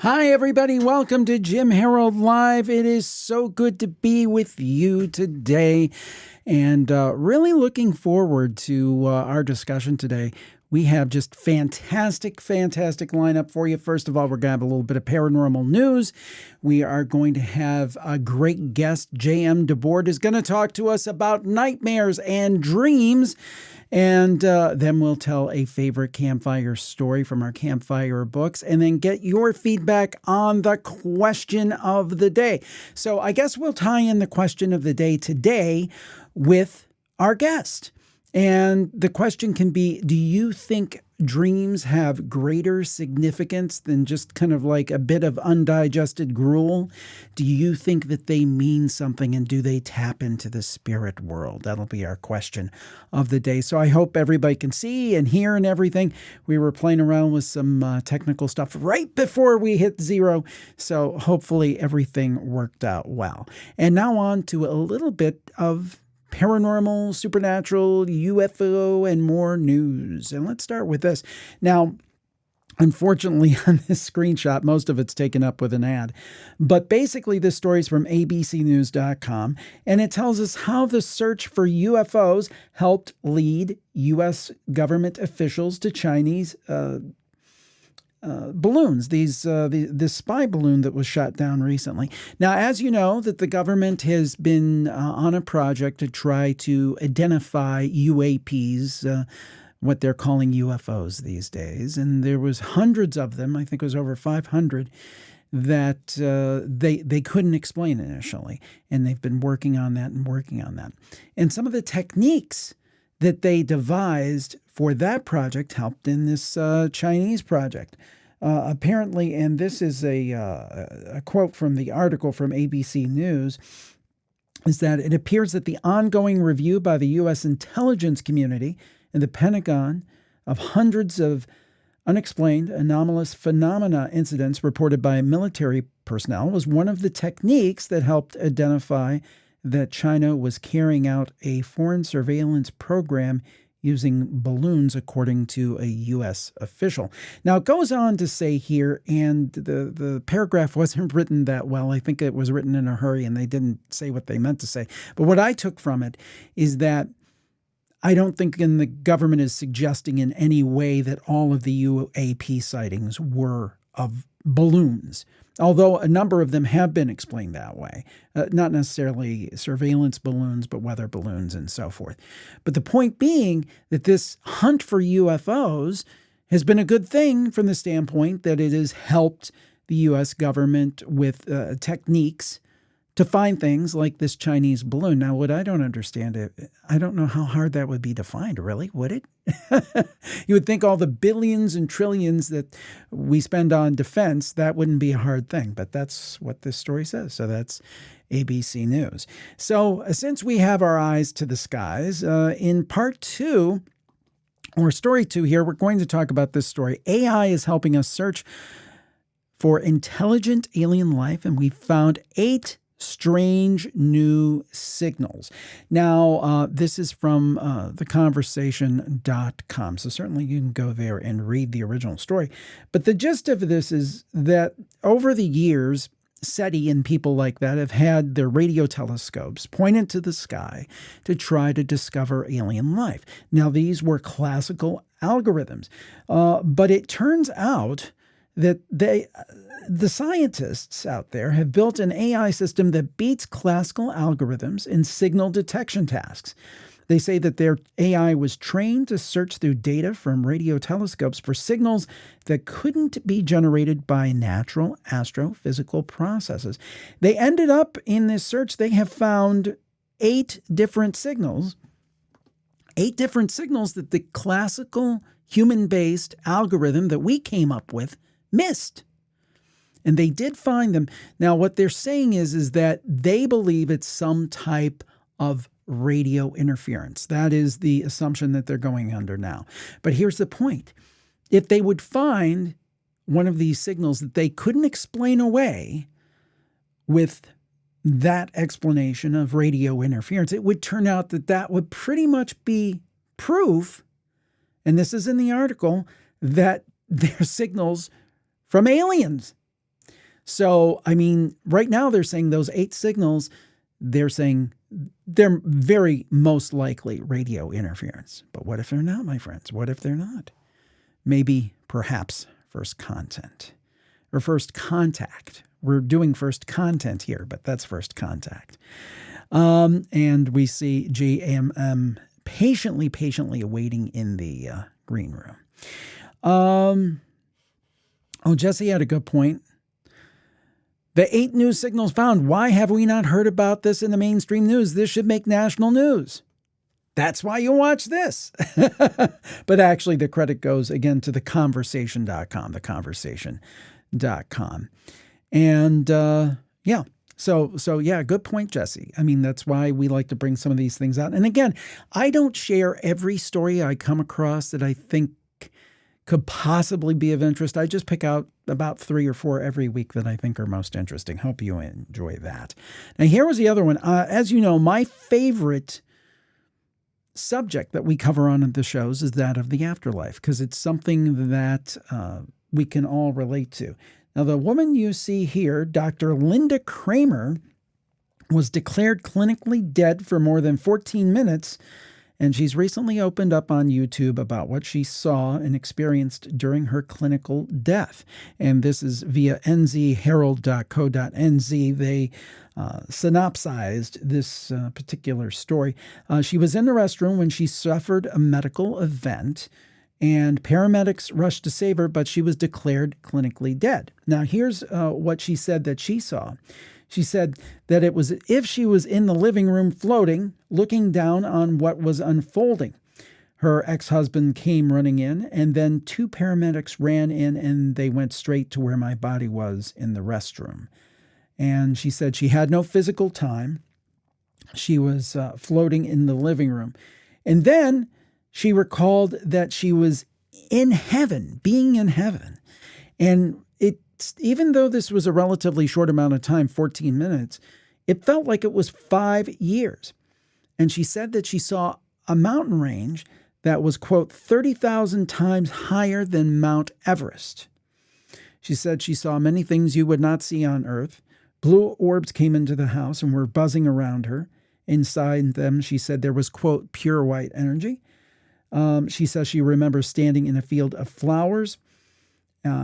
Hi, everybody. Welcome to Jim Harold Live. It is so good to be with you today, and really looking forward to our discussion today. We have just fantastic lineup for you. First of all, we're going to have a little bit of paranormal news. We are going to have a great guest. JM Debord is going to talk to us about nightmares and dreams. And then we'll tell a favorite campfire story from our campfire books and then get your feedback on the question of the day. So I guess we'll tie in the question of the day today with our guest. And the question can be, do you think dreams have greater significance than just kind of like a bit of undigested gruel? Do you think that they mean something, and do they tap into the spirit world? That'll be our question of the day. So I hope everybody can see and hear and everything. We were playing around with some technical stuff right before we hit zero. So hopefully everything worked out well. And now on to a little bit of paranormal, supernatural, UFO, and more news. And let's start with this. Now, unfortunately, on this screenshot, most of it's taken up with an ad. But basically, this story is from abcnews.com, and it tells us how the search for UFOs helped lead U.S. government officials to Chinese balloons, this spy balloon that was shot down recently. Now, as you know, that the government has been on a project to try to identify UAPs, what they're calling UFOs these days. And there was hundreds of them, I think it was over 500, that they couldn't explain initially. And they've been working on that. And some of the techniques that they devised for that project helped in this Chinese project. Apparently, and this is a quote from the article from ABC News, is that it appears that the ongoing review by the U.S. intelligence community and the Pentagon of hundreds of unexplained anomalous phenomena incidents reported by military personnel was one of the techniques that helped identify that China was carrying out a foreign surveillance program using balloons, according to a U.S. official. Now, it goes on to say here, and the paragraph wasn't written that well. I think it was written in a hurry, and they didn't say what they meant to say. But what I took from it is that I don't think the government is suggesting in any way that all of the UAP sightings were of balloons, although a number of them have been explained that way. Not necessarily surveillance balloons, but weather balloons and so forth. But the point being that this hunt for UFOs has been a good thing from the standpoint that it has helped the U.S. government with techniques to find things like this Chinese balloon. Now, what I don't understand, I don't know how hard that would be to find, really, would it? You would think all the billions and trillions that we spend on defense, that wouldn't be a hard thing. But that's what this story says. So that's ABC News. So since we have our eyes to the skies, in part two, or story two here, we're going to talk about this story. AI is helping us search for intelligent alien life, and we found 8 strange new signals. Now, this is from theconversation.com, so certainly you can go there and read the original story. But the gist of this is that over the years, SETI and people like that have had their radio telescopes pointed to the sky to try to discover alien life. Now, these were classical algorithms, but it turns out that the scientists out there have built an AI system that beats classical algorithms in signal detection tasks. They say that their AI was trained to search through data from radio telescopes for signals that couldn't be generated by natural astrophysical processes. They ended up in this search, they have found 8 different signals that the classical human-based algorithm that we came up with missed. And they did find them. Now, what they're saying is that they believe it's some type of radio interference. That is the assumption that they're going under now. But here's the point. If they would find one of these signals that they couldn't explain away with that explanation of radio interference, it would turn out that that would pretty much be proof, and this is in the article, that they're signals from aliens. So, I mean, right now they're saying those 8 signals, they're saying they're very most likely radio interference. But what if they're not, my friends? What if they're not? Maybe, perhaps, first content or first contact. We're doing first content here, but that's first contact. And we see JM patiently awaiting in the green room. Jesse had a good point. The 8 new signals found. Why have we not heard about this in the mainstream news? This should make national news. That's why you watch this. But actually, the credit goes again to theconversation.com, theconversation.com. And yeah. So yeah, good point, Jesse. I mean, that's why we like to bring some of these things out. And again, I don't share every story I come across that I think could possibly be of interest. I just pick out about 3 or 4 every week that I think are most interesting. Hope you enjoy that. Now, here was the other one. As you know, my favorite subject that we cover on the shows is that of the afterlife, because it's something that we can all relate to. Now, the woman you see here, Dr. Linda Kramer, was declared clinically dead for more than 14 minutes, and she's recently opened up on YouTube about what she saw and experienced during her clinical death. And this is via nzherald.co.nz. They synopsized this particular story. She was in the restroom when she suffered a medical event, and paramedics rushed to save her, but she was declared clinically dead. Now, here's what she said that she saw. She said that it was as if she was in the living room floating, looking down on what was unfolding. Her ex-husband came running in, and then 2 paramedics ran in, and they went straight to where my body was in the restroom. And she said she had no physical time. She was floating in the living room. And then she recalled that she was in heaven, being in heaven. And even though this was a relatively short amount of time, 14 minutes, it felt like it was 5 years. And she said that she saw a mountain range that was, quote, 30,000 times higher than Mount Everest. She said she saw many things you would not see on Earth. Blue orbs came into the house and were buzzing around her. Inside them, she said there was, quote, pure white energy. She says she remembers standing in a field of flowers.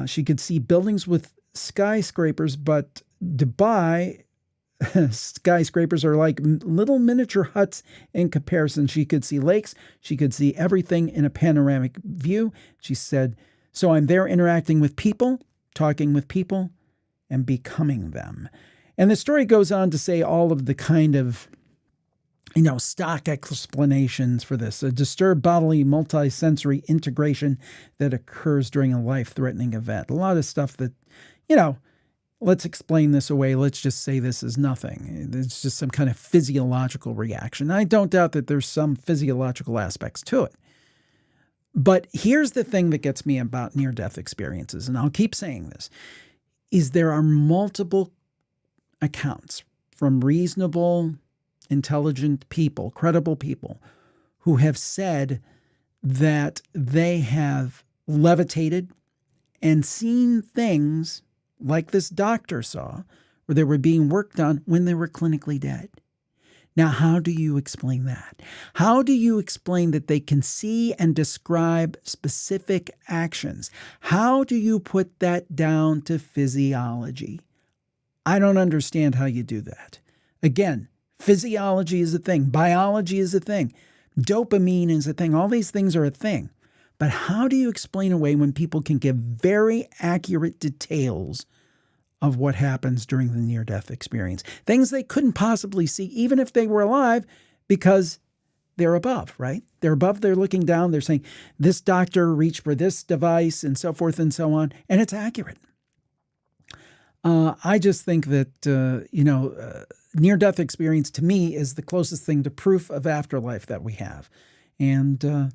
She could see buildings with skyscrapers, but Dubai skyscrapers are like little miniature huts in comparison. She could see lakes. She could see everything in a panoramic view. She said, so I'm there interacting with people, talking with people, and becoming them. And the story goes on to say all of the kind of stock explanations for this, a disturbed bodily multisensory integration that occurs during a life-threatening event. A lot of stuff that, let's explain this away. Let's just say this is nothing. It's just some kind of physiological reaction. I don't doubt that there's some physiological aspects to it. But here's the thing that gets me about near-death experiences, and I'll keep saying this, is there are multiple accounts from reasonable, intelligent people, credible people, who have said that they have levitated and seen things like this doctor saw, where they were being worked on when they were clinically dead. Now, how do you explain that? How do you explain that they can see and describe specific actions? How do you put that down to physiology? I don't understand how you do that. Again, physiology is a thing. Biology is a thing. Dopamine is a thing. All these things are a thing. But how do you explain away when people can give very accurate details of what happens during the near-death experience? Things they couldn't possibly see even if they were alive, because they're above, right? They're above, they're looking down, they're saying, this doctor reached for this device and so forth and so on, and it's accurate. I just think that, near-death experience to me is the closest thing to proof of afterlife that we have. And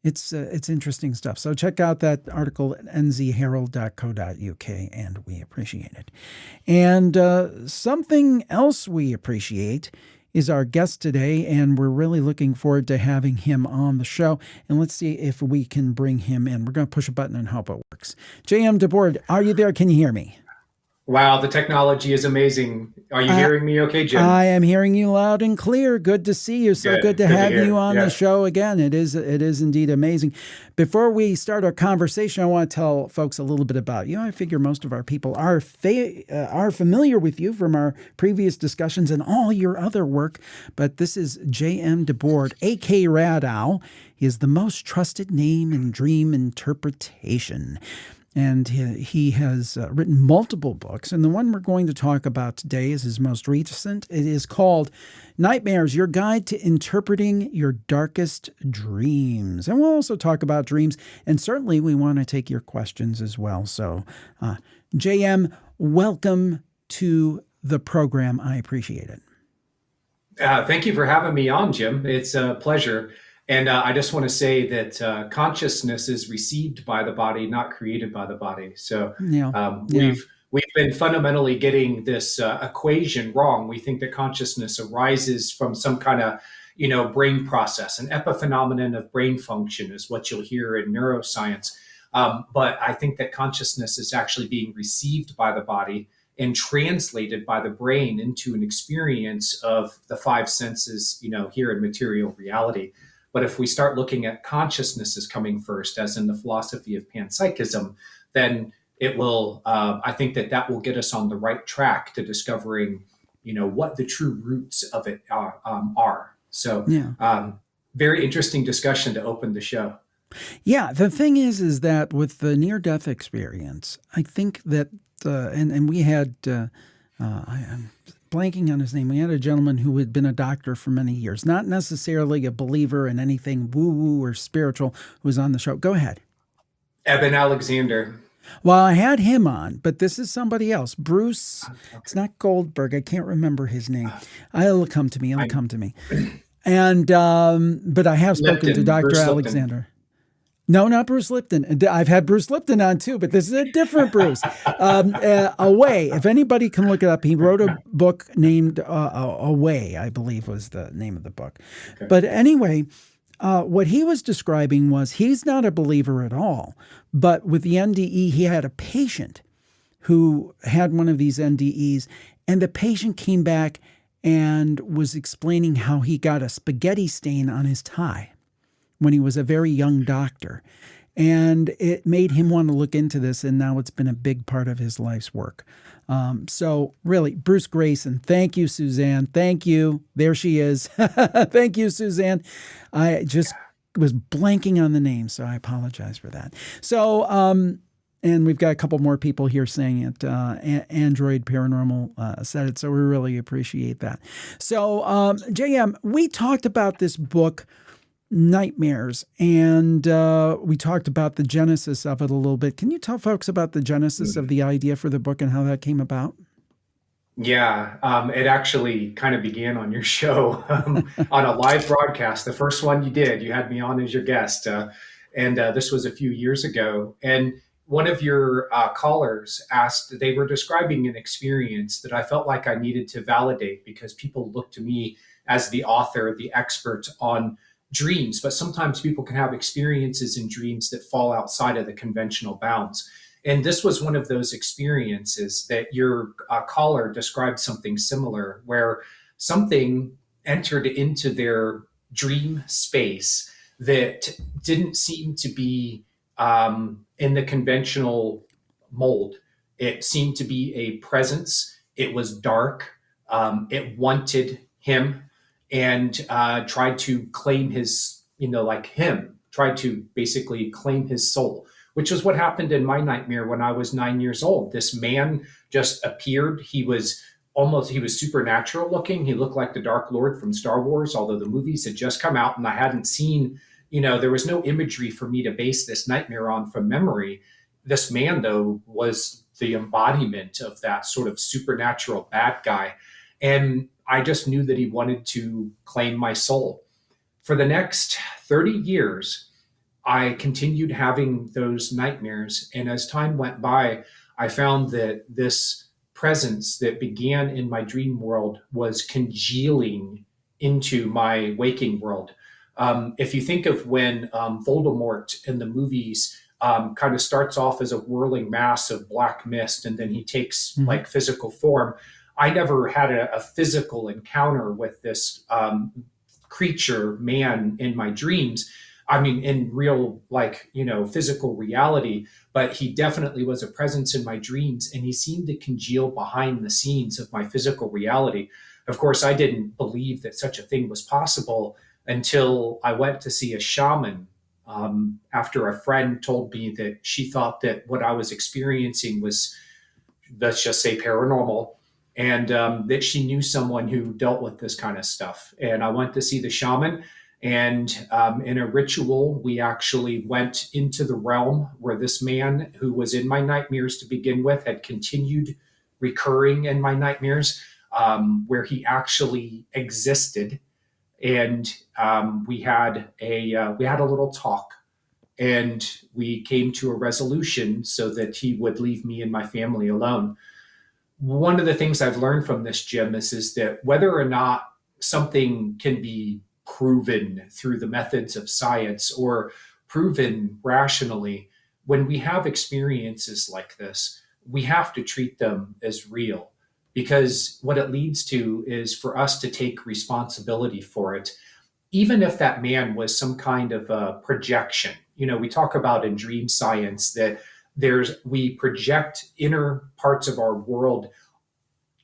it's interesting stuff. So check out that article at nzherald.co.uk, and we appreciate it. And something else we appreciate is our guest today, and we're really looking forward to having him on the show. And let's see if we can bring him in. We're going to push a button and hope it works. JM Debord, are you there? Can you hear me? Wow, the technology is amazing. Are you I, hearing me okay, Jim? I am hearing you loud and clear. Good to see you. So good Good. to Good to have you hear. on the Yeah. show again. It is indeed amazing. Before we start our conversation, I want to tell folks a little bit about you. I figure most of our people are familiar with you from our previous discussions and all your other work. But this is JM Debord, A.K. Radow. He is the most trusted name in dream interpretation. And he has written multiple books. And the one we're going to talk about today is his most recent. It is called Nightmares, Your Guide to Interpreting Your Darkest Dreams. And we'll also talk about dreams. And certainly we want to take your questions as well. So, JM, welcome to the program. I appreciate it. Thank you for having me on, Jim. It's a pleasure. And I just want to say that consciousness is received by the body, not created by the body. So Yeah. um, Yeah. we've we've been fundamentally getting this equation wrong. We think that consciousness arises from some kind of brain process. An epiphenomenon of brain function is what you'll hear in neuroscience. But I think that consciousness is actually being received by the body and translated by the brain into an experience of the five senses, here in material reality. But if we start looking at consciousness as coming first, as in the philosophy of panpsychism, then it will, I think that that will get us on the right track to discovering, what the true roots of it are. So, Yeah. very interesting discussion to open the show. Yeah, the thing is that with the near death experience, I think that, and we had, I'm blanking on his name. We had a gentleman who had been a doctor for many years, not necessarily a believer in anything woo woo or spiritual, who was on the show. Go ahead. Eben Alexander. Well, I had him on, but this is somebody else. Bruce, it's Okay. not Goldberg. I can't remember his name. It'll come to me. It'll I come to me. And, but I have spoken to Lipton, Dr. Bruce Lipton. Alexander. No, not Bruce Lipton. I've had Bruce Lipton on too, but this is a different Bruce. Away. If anybody can look it up, he wrote a book named Away, I believe was the name of the book. Okay. But anyway, what he was describing was he's not a believer at all. But with the NDE, he had a patient who had one of these NDEs, and the patient came back and was explaining how he got a spaghetti stain on his tie when he was a very young doctor. And it made him want to look into this, and now it's been a big part of his life's work. So, really, Bruce Grayson, thank you, Suzanne. Thank you. There she is. Thank you, Suzanne. I just was blanking on the name, so I apologize for that. So, and we've got a couple more people here saying it. Android Paranormal said it, so we really appreciate that. So, JM, we talked about this book Nightmares, and we talked about the genesis of it a little bit. Can you tell folks about the genesis of the idea for the book and how that came about? Yeah, it actually kind of began on your show on a live broadcast. The first one you did, you had me on as your guest, and this was a few years ago. And one of your callers asked, they were describing an experience that I felt like I needed to validate because people look to me as the author, the expert on dreams, but sometimes people can have experiences in dreams that fall outside of the conventional bounds. And this was one of those experiences that your caller described something similar, where something entered into their dream space that didn't seem to be in the conventional mold. It seemed to be a presence. It was dark. It wanted him and tried to claim his, like him, tried to basically claim his soul, which was what happened in my nightmare when I was 9 years old. This man just appeared. He was supernatural looking. He looked like the Dark Lord from Star Wars, although the movies had just come out and I hadn't seen, there was no imagery for me to base this nightmare on from memory. This man, though, was the embodiment of that sort of supernatural bad guy. And I just knew that he wanted to claim my soul. For the next 30 years, I continued having those nightmares. And as time went by, I found that this presence that began in my dream world was congealing into my waking world. If you think of when Voldemort in the movies kind of starts off as a whirling mass of black mist, and then he takes Hmm. like physical form. I never had a physical encounter with this creature, man, in my dreams. I mean, in real, like, physical reality, but he definitely was a presence in my dreams, and he seemed to congeal behind the scenes of my physical reality. Of course, I didn't believe that such a thing was possible until I went to see a shaman, after a friend told me that she thought that what I was experiencing was, let's just say, paranormal, and that she knew someone who dealt with this kind of stuff. And I went to see the shaman, and in a ritual, we actually went into the realm where this man, who was in my nightmares to begin with, had continued recurring in my nightmares, where he actually existed. And we had a little talk, and we came to a resolution so that he would leave me and my family alone. One of the things I've learned from this, Jim, is that whether or not something can be proven through the methods of science or proven rationally, when we have experiences like this, we have to treat them as real, because what it leads to is for us to take responsibility for it, even if that man was some kind of a projection. We talk about in dream science that we project inner parts of our world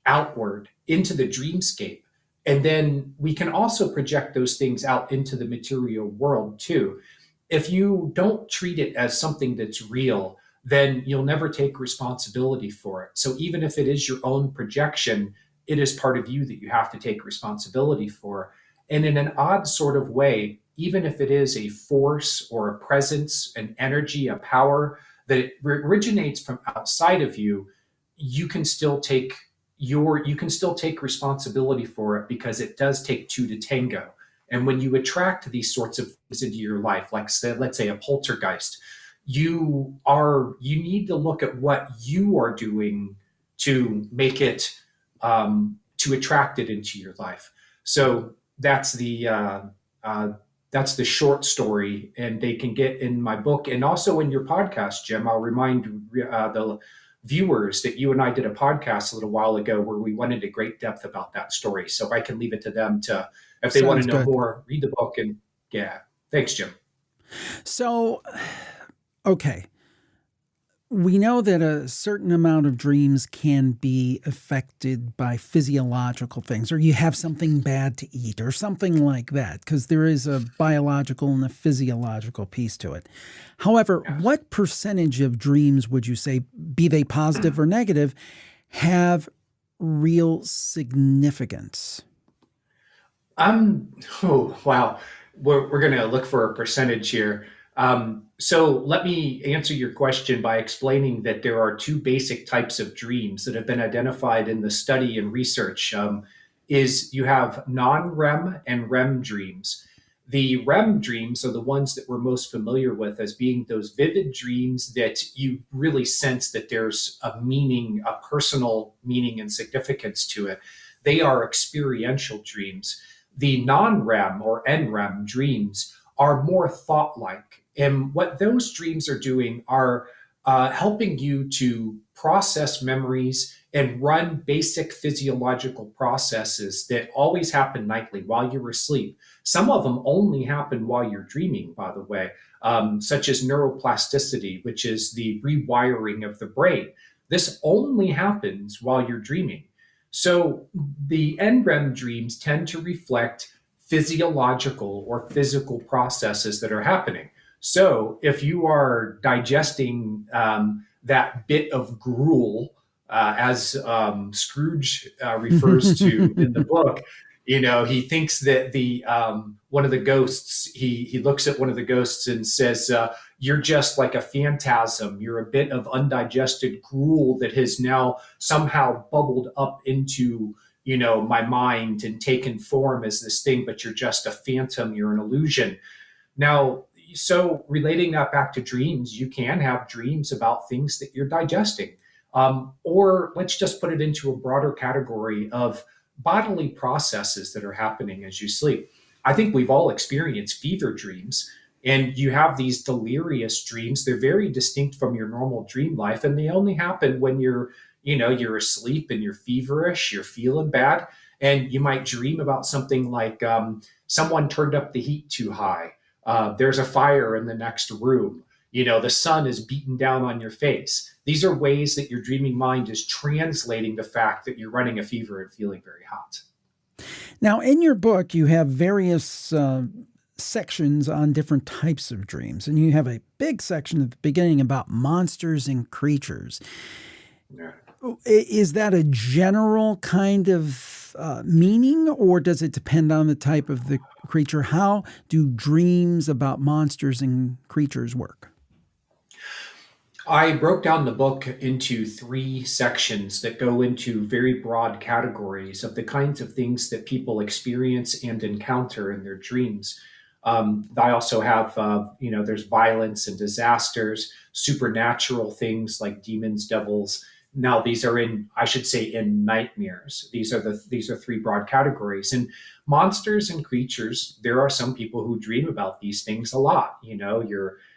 outward into the dreamscape. And then we can also project those things out into the material world too. If you don't treat it as something that's real, then you'll never take responsibility for it. So even if it is your own projection, it is part of you that you have to take responsibility for. And in an odd sort of way, even if it is a force or a presence, an energy, a power that it originates from outside of you, you can still take you can still take responsibility for it, because it does take two to tango. And when you attract these sorts of things into your life, like, say, let's say, a poltergeist, you need to look at what you are doing to make it, to attract it into your life. So that's the short story, and they can get in my book and also in your podcast, Jim. I'll remind the viewers that you and I did a podcast a little while ago where we went into great depth about that story. So if I can leave it to them to, if they want Sounds to know good. more, read the book. And yeah, thanks, Jim. So, okay. We know that a certain amount of dreams can be affected by physiological things, or you have something bad to eat, or something like that, because there is a biological and a physiological piece to it. However, Yes. what percentage of dreams would you say, be they positive or negative, have real significance? Oh, wow. We're going to look for a percentage here. So let me answer your question by explaining that there are two basic types of dreams that have been identified in the study and research. Is you have non-REM and REM dreams. The REM dreams are the ones that we're most familiar with as being those vivid dreams that you really sense that there's a meaning, a personal meaning and significance to it. They are experiential dreams. The non-REM or NREM dreams are more thought-like. And what those dreams are doing are helping you to process memories and run basic physiological processes that always happen nightly while you're asleep. Some of them only happen while you're dreaming, by the way, such as neuroplasticity, which is the rewiring of the brain. This only happens while you're dreaming. So the NREM dreams tend to reflect physiological or physical processes that are happening. So if you are digesting that bit of gruel, as Scrooge refers to in the book, he thinks that the one of the ghosts, he looks at one of the ghosts and says, "You're just like a phantasm. You're a bit of undigested gruel that has now somehow bubbled up into." My mind and taken form as this thing, but you're just a phantom, you're an illusion. Now, so relating that back to dreams, you can have dreams about things that you're digesting. Or let's just put it into a broader category of bodily processes that are happening as you sleep. I think we've all experienced fever dreams. And you have these delirious dreams. They're very distinct from your normal dream life, and they only happen when you're asleep and you're feverish, you're feeling bad, and you might dream about something like someone turned up the heat too high. There's a fire in the next room. The sun is beaten down on your face. These are ways that your dreaming mind is translating the fact that you're running a fever and feeling very hot. Now, in your book, you have various sections on different types of dreams, and you have a big section at the beginning about monsters and creatures. Yeah. Is that a general kind of meaning, or does it depend on the type of the creature? How do dreams about monsters and creatures work? I broke down the book into three sections that go into very broad categories of the kinds of things that people experience and encounter in their dreams. I also have, there's violence and disasters, supernatural things like demons, devils. Now these are I should say, in nightmares. These are three broad categories. And monsters and creatures, there are some people who dream about these things a lot.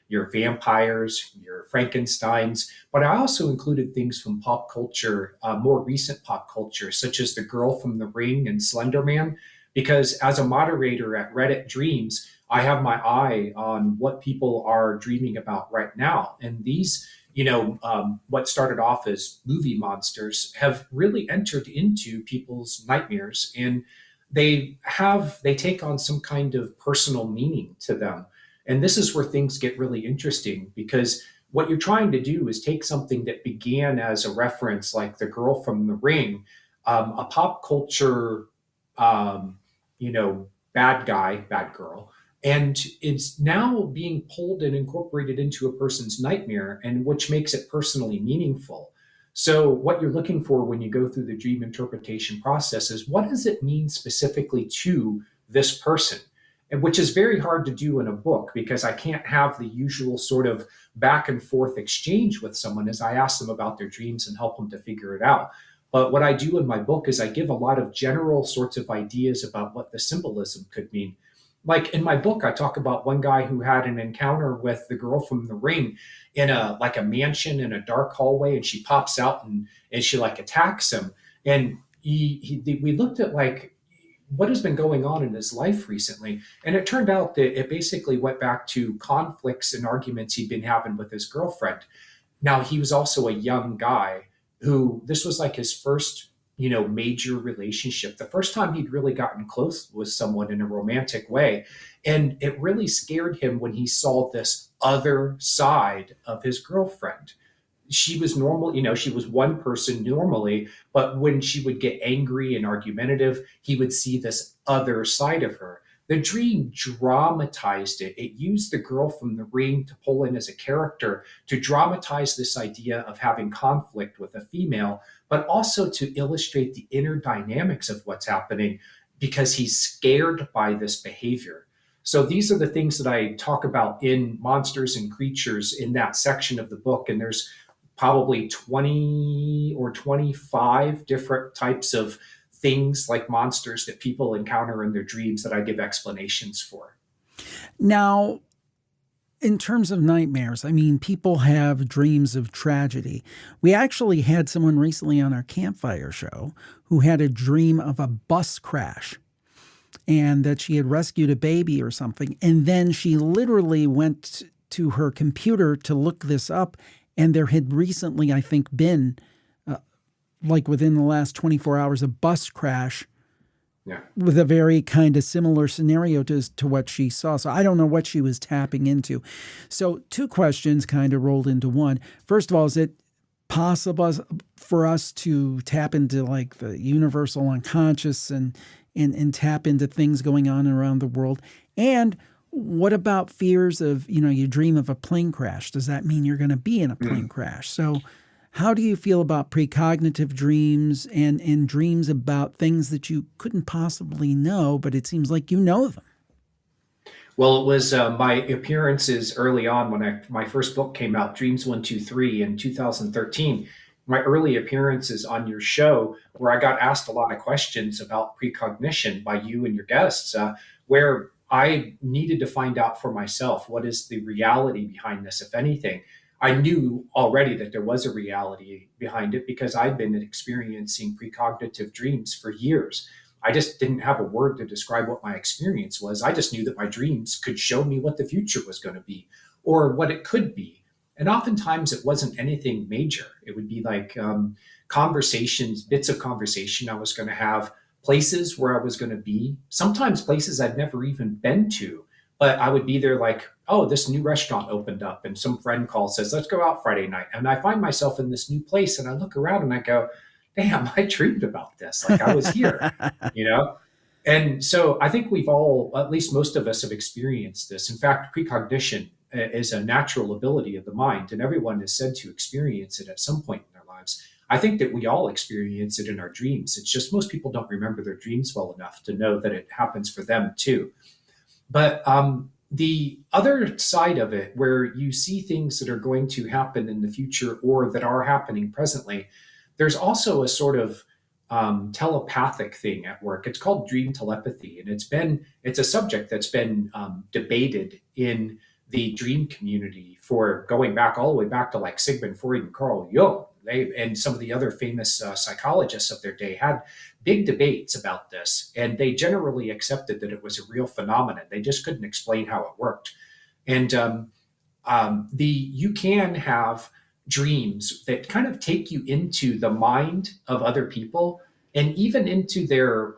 Your vampires, your Frankensteins, but I also included things from pop culture, more recent pop culture, such as the girl from The Ring and Slender Man, because as a moderator at Reddit Dreams, I have my eye on what people are dreaming about right now. And these, what started off as movie monsters have really entered into people's nightmares, and they take on some kind of personal meaning to them. And this is where things get really interesting, because what you're trying to do is take something that began as a reference, like the girl from The Ring, a pop culture, um, bad guy, bad girl, and it's now being pulled and incorporated into a person's nightmare, and which makes it personally meaningful. So, what you're looking for when you go through the dream interpretation process is, what does it mean specifically to this person? And which is very hard to do in a book, because I can't have the usual sort of back and forth exchange with someone as I ask them about their dreams and help them to figure it out. But what I do in my book is I give a lot of general sorts of ideas about what the symbolism could mean. Like in my book, I talk about one guy who had an encounter with the girl from The Ring in a mansion in a dark hallway, and she pops out and she like attacks him. And we looked at like what has been going on in his life recently. And it turned out that it basically went back to conflicts and arguments he'd been having with his girlfriend. Now, he was also a young guy who, this was like his first, major relationship, the first time he'd really gotten close with someone in a romantic way. And it really scared him when he saw this other side of his girlfriend. She was normal, she was one person normally, but when she would get angry and argumentative, he would see this other side of her. The dream dramatized it. It used the girl from The Ring to pull in as a character to dramatize this idea of having conflict with a female, but also to illustrate the inner dynamics of what's happening, because he's scared by this behavior. So these are the things that I talk about in Monsters and Creatures in that section of the book. And there's probably 20 or 25 different types of things like monsters that people encounter in their dreams that I give explanations for. Now, in terms of nightmares, I mean, people have dreams of tragedy. We actually had someone recently on our Campfire show who had a dream of a bus crash and that she had rescued a baby or something. And then she literally went to her computer to look this up. And there had recently, I think, been, like within the last 24 hours, a bus crash. Yeah. With a very kind of similar scenario to what she saw. So I don't know what she was tapping into. So two questions kind of rolled into one. First of all, is it possible for us to tap into like the universal unconscious and tap into things going on around the world? And what about fears of, you dream of a plane crash? Does that mean you're going to be in a plane crash? So how do you feel about precognitive dreams and dreams about things that you couldn't possibly know, but it seems like you know them? Well, it was my appearances early on when my first book came out, Dreams 123 in 2013. My early appearances on your show, where I got asked a lot of questions about precognition by you and your guests, where I needed to find out for myself, what is the reality behind this, if anything. I knew already that there was a reality behind it because I'd been experiencing precognitive dreams for years. I just didn't have a word to describe what my experience was. I just knew that my dreams could show me what the future was going to be or what it could be. And oftentimes it wasn't anything major. It would be like conversations, bits of conversation I was going to have, places where I was going to be, sometimes places I'd never even been to. But I would be there like, oh, this new restaurant opened up, and some friend calls, says, let's go out Friday night. And I find myself in this new place and I look around and I go, damn, I dreamed about this. Like I was here, you know? And so I think we've all, at least most of us, have experienced this. In fact, precognition is a natural ability of the mind, and everyone is said to experience it at some point in their lives. I think that we all experience it in our dreams. It's just most people don't remember their dreams well enough to know that it happens for them too. But the other side of it, where you see things that are going to happen in the future or that are happening presently, there's also a sort of telepathic thing at work. It's called dream telepathy, and it's a subject that's been debated in the dream community for going back all the way back to like Sigmund Freud and Carl Jung. They and some of the other famous psychologists of their day had big debates about this, and they generally accepted that it was a real phenomenon. They just couldn't explain how it worked. And you can have dreams that kind of take you into the mind of other people and even into their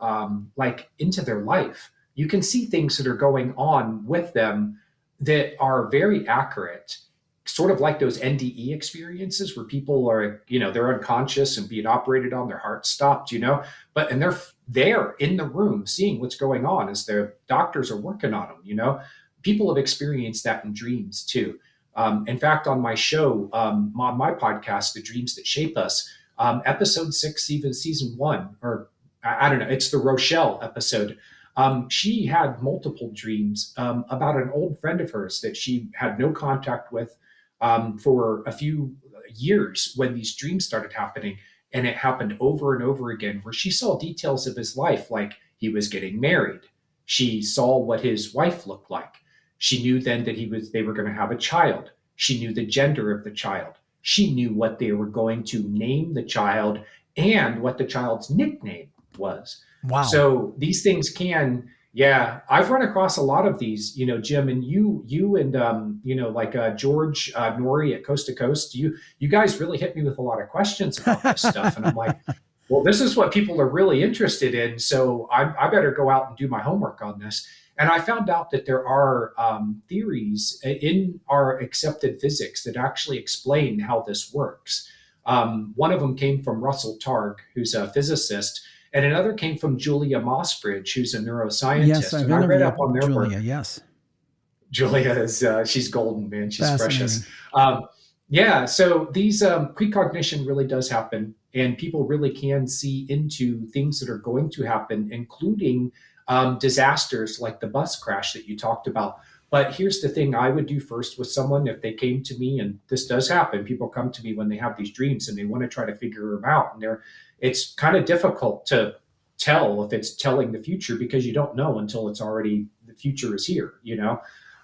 into their life. You can see things that are going on with them that are very accurate, sort of like those NDE experiences where people are, they're unconscious and being operated on, their heart stopped, and they're there in the room seeing what's going on as their doctors are working on them. People have experienced that in dreams too. In fact, on my show, on my podcast, The Dreams That Shape Us, episode 6, even season 1, or I don't know, it's the Rochelle episode. She had multiple dreams about an old friend of hers that she had no contact with for a few years when these dreams started happening. And it happened over and over again, where she saw details of his life, like he was getting married. She saw what his wife looked like. She knew then that they were going to have a child. She knew the gender of the child. She knew what they were going to name the child and what the child's nickname was. Wow. So these things can, yeah, I've run across a lot of these, Jim, and you and, George Nori at Coast to Coast, you guys really hit me with a lot of questions about this stuff. And I'm like, well, this is what people are really interested in. So I better go out and do my homework on this. And I found out that there are theories in our accepted physics that actually explain how this works. One of them came from Russell Targ, who's a physicist, and another came from Julia Mossbridge, who's a neuroscientist. Yes, I've and I read up on their Julia, work. yes. Julia is, she's golden, man. She's precious. So these precognition really does happen, and people really can see into things that are going to happen, including disasters like the bus crash that you talked about. But here's the thing I would do first with someone if they came to me, and this does happen. People come to me when they have these dreams and they want to try to figure them out. And it's kind of difficult to tell if it's telling the future because you don't know until it's already, the future is here,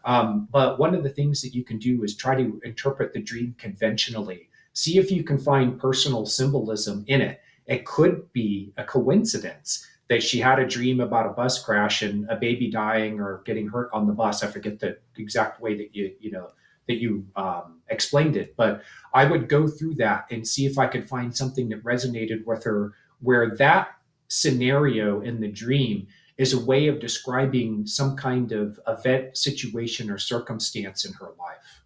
But one of the things that you can do is try to interpret the dream conventionally. See if you can find personal symbolism in it. It could be a coincidence that she had a dream about a bus crash and a baby dying or getting hurt on the bus. I forget the exact way that you explained it, but I would go through that and see if I could find something that resonated with her, where that scenario in the dream is a way of describing some kind of event, situation, or circumstance in her life.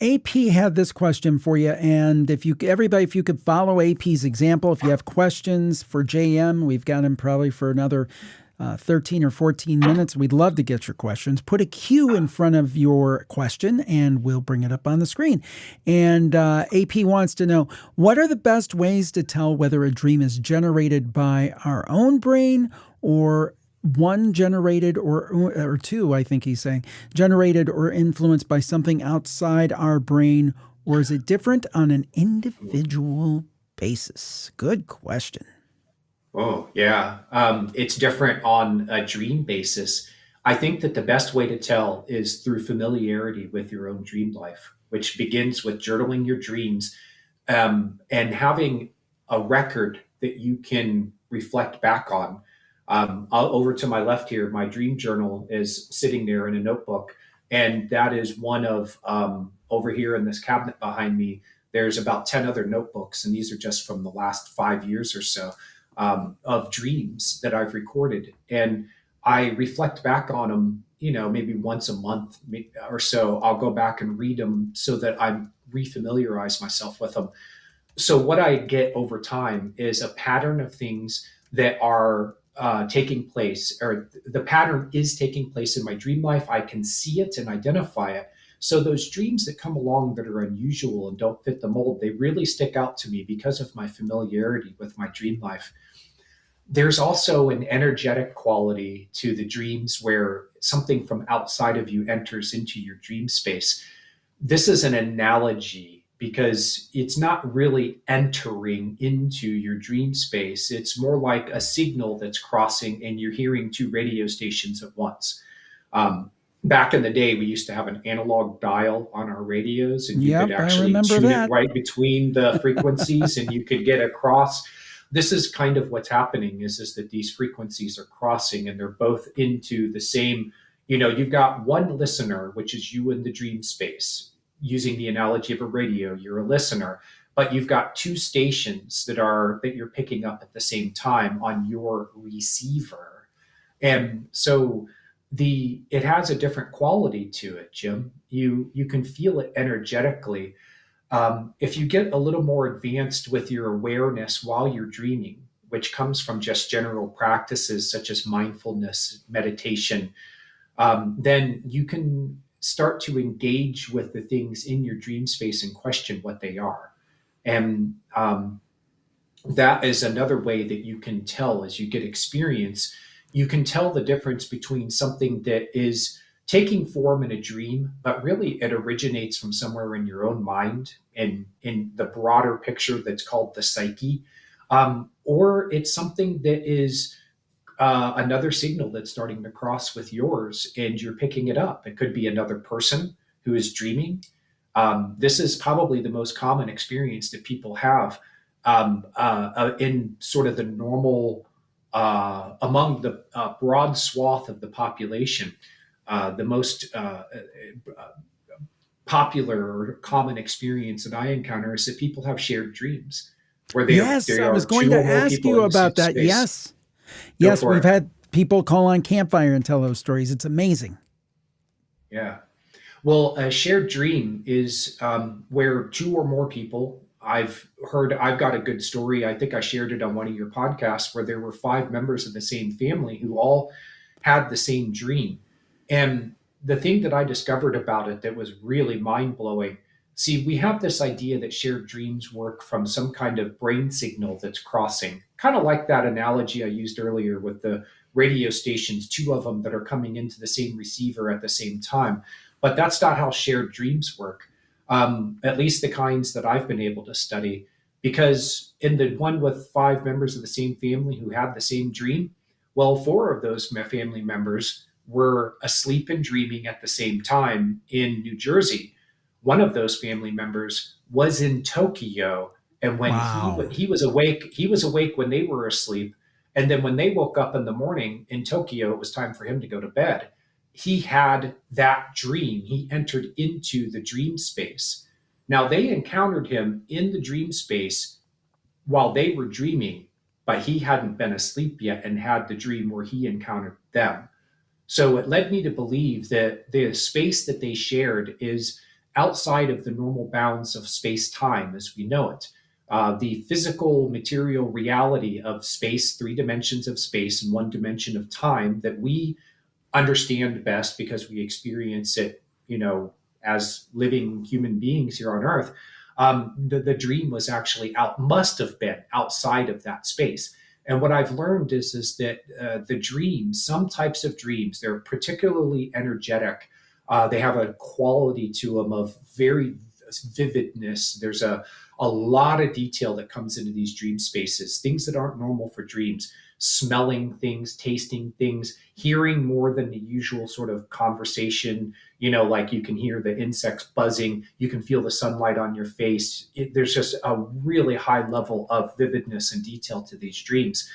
AP had this question for you, and if you could follow AP's example, if you have questions for JM, we've got him probably for another 13 or 14 minutes. We'd love to get your questions. Put a Q in front of your question, and we'll bring it up on the screen. And AP wants to know, what are the best ways to tell whether a dream is generated by our own brain or one generated or two, I think he's saying, generated or influenced by something outside our brain, or is it different on an individual basis? Good question. Oh, yeah. It's different on a dream basis. I think that the best way to tell is through familiarity with your own dream life, which begins with journaling your dreams, and having a record that you can reflect back on. Over to my left here, my dream journal is sitting there in a notebook, and that is one of, over here in this cabinet behind me. There's about 10 other notebooks, and these are just from the last 5 years or so, of dreams that I've recorded. And I reflect back on them, maybe once a month or so. I'll go back and read them so that I refamiliarize myself with them. So what I get over time is a pattern of things that are taking place, or the pattern is taking place in my dream life. I can see it and identify it. So those dreams that come along that are unusual and don't fit the mold, they really stick out to me because of my familiarity with my dream life. There's also an energetic quality to the dreams where something from outside of you enters into your dream space. This is an analogy because it's not really entering into your dream space. It's more like a signal that's crossing, and you're hearing two radio stations at once. Um, Back in the day, we used to have an analog dial on our radios, and you could Yep, I actually remember tune it that. right between the frequencies, and you could get across. This is kind of what's happening, is that these frequencies are crossing, and they're both into the same. You've got one listener, which is you in the dream space. Using the analogy of a radio, you're a listener, but you've got two stations that you're picking up at the same time on your receiver. And so it has a different quality to it, Jim. You can feel it energetically. If you get a little more advanced with your awareness while you're dreaming, which comes from just general practices such as mindfulness, meditation, then you can start to engage with the things in your dream space and question what they are. And that is another way that you can tell as you get experience. You can tell the difference between something that is taking form in a dream, but really it originates from somewhere in your own mind and in the broader picture that's called the psyche, or it's something that is another signal that's starting to cross with yours and you're picking it up. It could be another person who is dreaming. This is probably the most common experience that people have in sort of the normal, among the broad swath of the population. The most popular or common experience that I encounter is that people have shared dreams where Yes, they I was are going two to or more ask people you in the same about that. space. Yes. Go Yes, for we've it. had people call on Campfire and tell those stories. It's amazing. Yeah. Well, a shared dream is where two or more people. I've got a good story. I think I shared it on one of your podcasts where there were five members of the same family who all had the same dream. And the thing that I discovered about it that was really mind blowing. See, we have this idea that shared dreams work from some kind of brain signal that's crossing, kind of like that analogy I used earlier with the radio stations, two of them that are coming into the same receiver at the same time. But that's not how shared dreams work, at least the kinds that I've been able to study. Because in the one with five members of the same family who had the same dream, well, four of those family members were asleep and dreaming at the same time in New Jersey. One of those family members was in Tokyo, and when Wow. he was awake when they were asleep, and then when they woke up in the morning in Tokyo, it was time for him to go to bed. He had that dream. He entered into the dream space. Now they encountered him in the dream space while they were dreaming, but he hadn't been asleep yet and had the dream where he encountered them. So it led me to believe that the space that they shared is outside of the normal bounds of space time as we know it. The physical material reality of space, three dimensions of space and one dimension of time that we understand best because we experience it, as living human beings here on Earth. The dream was actually must have been outside of that space. And what I've learned is that the dreams, some types of dreams, they're particularly energetic. They have a quality to them of very vividness. There's a lot of detail that comes into these dream spaces, things that aren't normal for dreams, smelling things, tasting things, hearing more than the usual sort of conversation. Like you can hear the insects buzzing, you can feel the sunlight on your face. There's just a really high level of vividness and detail to these dreams.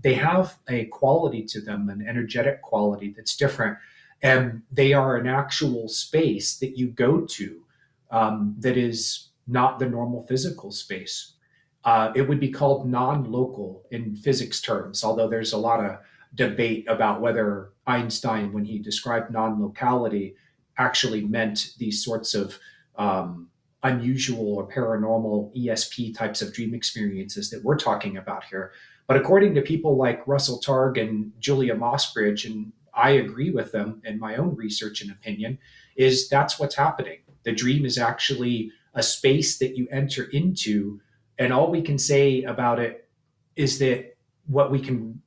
They have a quality to them, an energetic quality that's different. And they are an actual space that you go to, that is not the normal physical space. It would be called non-local in physics terms, although there's a lot of debate about whether Einstein, when he described non-locality, actually meant these sorts of unusual or paranormal ESP types of dream experiences that we're talking about here. But according to people like Russell Targ and Julia Mossbridge, and I agree with them in my own research and opinion, is that's what's happening. The dream is actually a space that you enter into, and all we can say about it is that what we can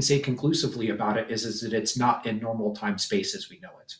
say conclusively about it is that it's not in normal time space as we know it.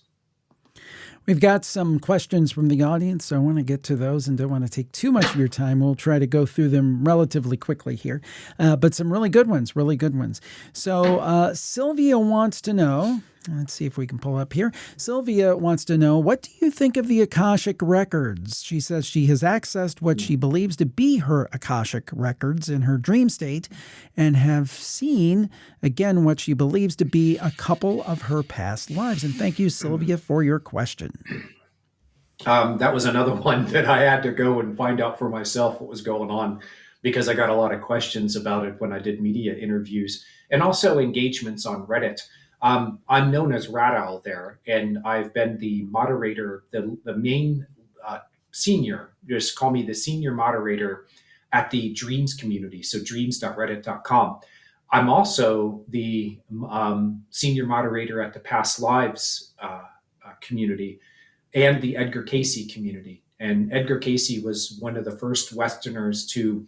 We've got some questions from the audience, so I want to get to those and don't want to take too much of your time. We'll try to go through them relatively quickly here, but some really good ones, really good ones. So Sylvia wants to know, let's see if we can pull up here. Sylvia wants to know, what do you think of the Akashic records? She says she has accessed what she believes to be her Akashic records in her dream state and have seen, again, what she believes to be a couple of her past lives. And thank you, Sylvia, for your question. That was another one that I had to go and find out for myself what was going on, because I got a lot of questions about it when I did media interviews and also engagements on Reddit. I'm known as Rat Owl there, and I've been the moderator, the main senior, just call me the senior moderator at the Dreams community, so dreams.reddit.com. I'm also the senior moderator at the Past Lives community and the Edgar Casey community. And Edgar Casey was one of the first Westerners to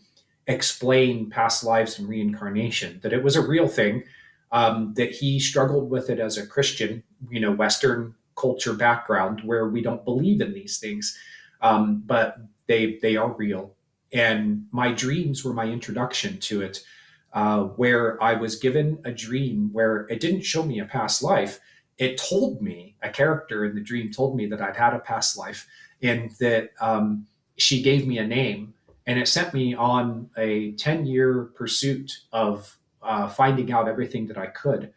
explain past lives and reincarnation, that it was a real thing, that he struggled with it as a Christian, Western culture background where we don't believe in these things, but they are real. And my dreams were my introduction to it, where I was given a dream where it didn't show me a past life. It told me, a character in the dream told me that I'd had a past life, and that she gave me a name, and it sent me on a 10-year pursuit of finding out everything that I could,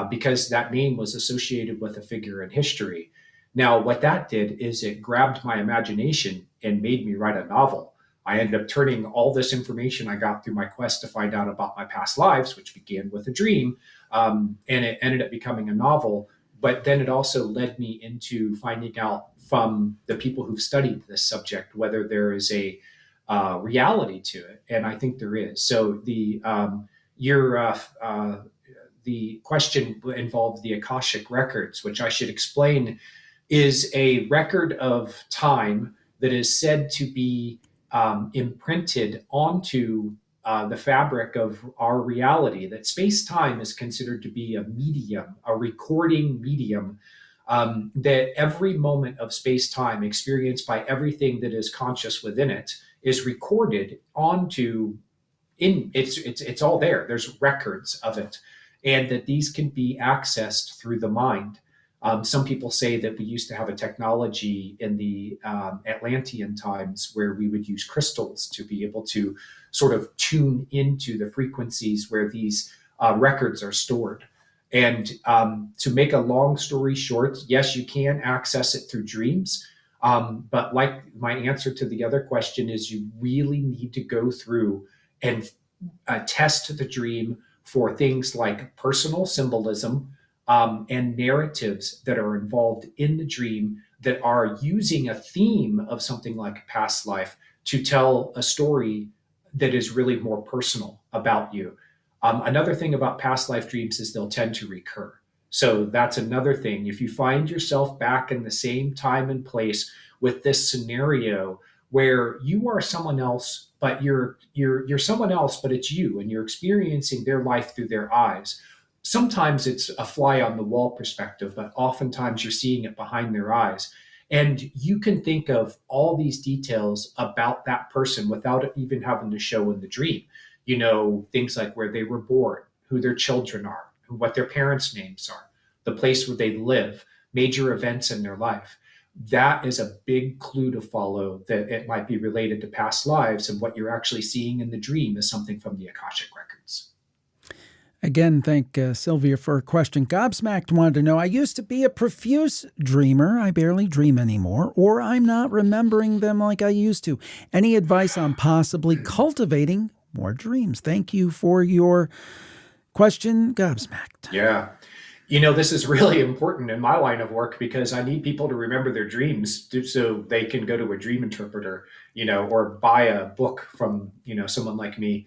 because that name was associated with a figure in history. Now, what that did is it grabbed my imagination and made me write a novel. I ended up turning all this information I got through my quest to find out about my past lives, which began with a dream, and it ended up becoming a novel. But then it also led me into finding out from the people who've studied this subject whether there is a reality to it, and I think there is. So the question involved the Akashic records, which I should explain is a record of time that is said to be imprinted onto the fabric of our reality, that space-time is considered to be a medium, a recording medium, that every moment of space-time experienced by everything that is conscious within it is recorded onto, it's all there. There's records of it, and that these can be accessed through the mind. Some people say that we used to have a technology in the Atlantean times where we would use crystals to be able to sort of tune into the frequencies where these records are stored. And to make a long story short, yes, you can access it through dreams. But like my answer to the other question is, you really need to go through and test the dream for things like personal symbolism, and narratives that are involved in the dream that are using a theme of something like a past life to tell a story that is really more personal about you. Another thing about past life dreams is they'll tend to recur. So that's another thing. If you find yourself back in the same time and place with this scenario where you are someone else, but you're someone else, but it's you, and you're experiencing their life through their eyes. Sometimes it's a fly on the wall perspective, but oftentimes you're seeing it behind their eyes. And you can think of all these details about that person without it even having to show in the dream. Things like where they were born, who their children are, what their parents' names are, the place where they live, major events in their life. That is a big clue to follow that it might be related to past lives, and what you're actually seeing in the dream is something from the Akashic records. Again, thank Sylvia for her question. Gobsmacked wanted to know, I used to be a profuse dreamer. I barely dream anymore, or I'm not remembering them like I used to. Any advice on possibly cultivating more dreams? Thank you for your question, Gobsmacked. Yeah. This is really important in my line of work because I need people to remember their dreams so they can go to a dream interpreter, or buy a book from, someone like me.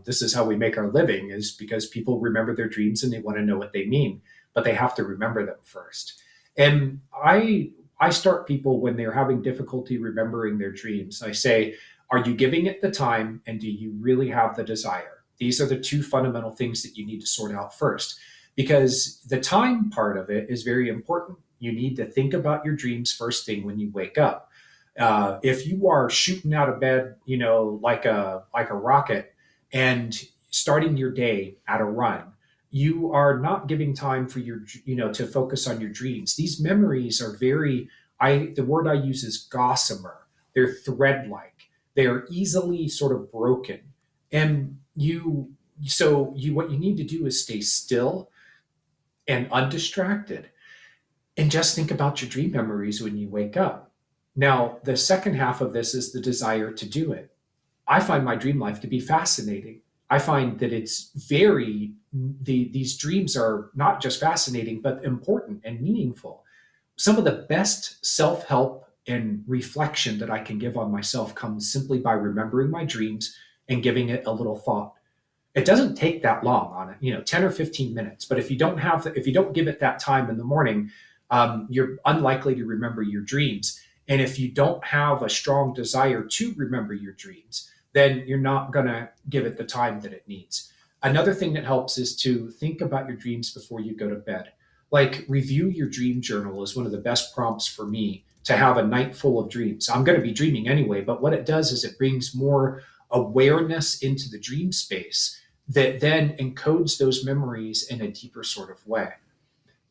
This is how we make our living, is because people remember their dreams and they want to know what they mean, but they have to remember them first. And I start people when they're having difficulty remembering their dreams. I say, are you giving it the time, and do you really have the desire? These are the two fundamental things that you need to sort out first, because the time part of it is very important. You need to think about your dreams first thing when you wake up. If you are shooting out of bed, like a rocket, and starting your day at a run, you are not giving time for to focus on your dreams. These memories are the word I use is gossamer. They're thread-like. They are easily sort of broken, and what you need to do is stay still and undistracted and just think about your dream memories when you wake up. Now, the second half of this is the desire to do it. I find my dream life to be fascinating. I find that these dreams are not just fascinating, but important and meaningful. Some of the best self help and reflection that I can give on myself comes simply by remembering my dreams and giving it a little thought. It doesn't take that long on it, 10 or 15 minutes. But if you don't give it that time in the morning, you're unlikely to remember your dreams. And if you don't have a strong desire to remember your dreams, then you're not going to give it the time that it needs. Another thing that helps is to think about your dreams before you go to bed. Like, review your dream journal is one of the best prompts for me to have a night full of dreams. I'm going to be dreaming anyway, but what it does is it brings more awareness into the dream space that then encodes those memories in a deeper sort of way.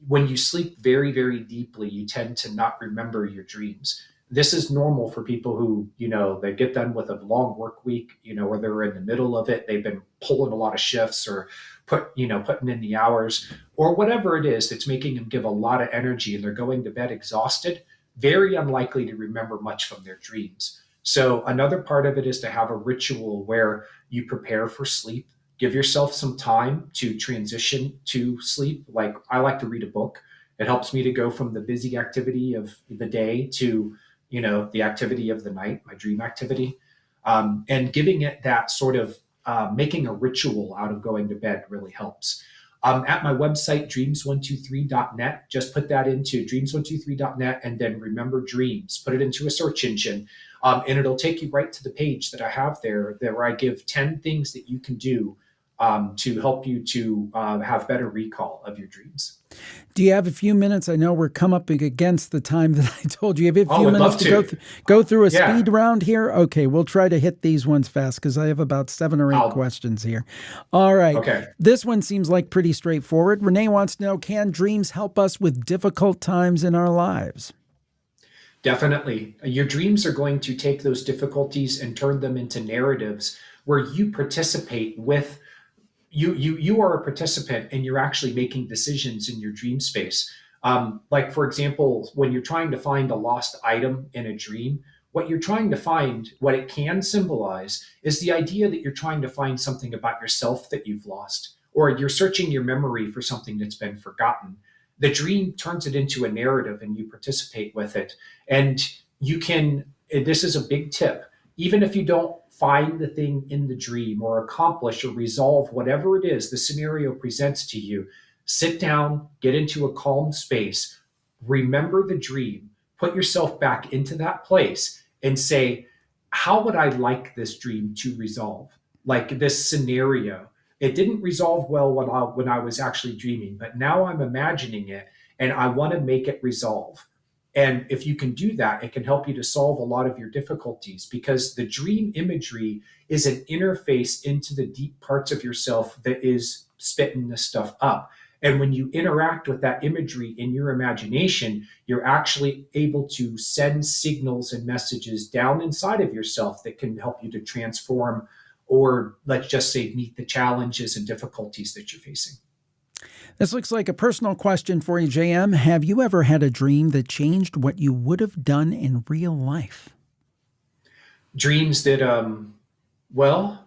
When you sleep very, very deeply, you tend to not remember your dreams. This is normal for people who, they get done with a long work week, or they're in the middle of it. They've been pulling a lot of shifts, or putting in the hours, or whatever it is that's making them give a lot of energy, and they're going to bed exhausted, very unlikely to remember much from their dreams. So another part of it is to have a ritual where you prepare for sleep. Give yourself some time to transition to sleep. Like, I like to read a book. It helps me to go from the busy activity of the day to, the activity of the night, my dream activity. And giving it that sort of making a ritual out of going to bed really helps. At my website, dreams123.net, just put that into dreams123.net and then remember dreams. Put it into a search engine, and it'll take you right to the page that I have there where I give 10 things that you can do to help you to have better recall of your dreams. Do you have a few minutes? I know we're come up against the time that I told you. Have you a few minutes to go through a speed round here? Okay, we'll try to hit these ones fast because I have about 7 or 8 questions here. All right. Okay. This one seems like pretty straightforward. Renee wants to know, can dreams help us with difficult times in our lives? Definitely. Your dreams are going to take those difficulties and turn them into narratives where you participate with you are a participant, and you're actually making decisions in your dream space. Like, for example, when you're trying to find a lost item in a dream, what you're trying to find, what it can symbolize, is the idea that you're trying to find something about yourself that you've lost, or you're searching your memory for something that's been forgotten. The dream turns it into a narrative, and you participate with it. And this is a big tip, even if you don't find the thing in the dream or accomplish or resolve whatever it is the scenario presents to you, sit down, get into a calm space, remember the dream, put yourself back into that place and say, how would I like this dream to resolve? Like, this scenario, it didn't resolve well when I was actually dreaming, but now I'm imagining it and I want to make it resolve. And if you can do that, it can help you to solve a lot of your difficulties, because the dream imagery is an interface into the deep parts of yourself that is spitting this stuff up. And when you interact with that imagery in your imagination, you're actually able to send signals and messages down inside of yourself that can help you to transform, or let's just say meet the challenges and difficulties that you're facing. This looks like a personal question for you, JM. Have you ever had a dream that changed what you would have done in real life? Dreams that, well,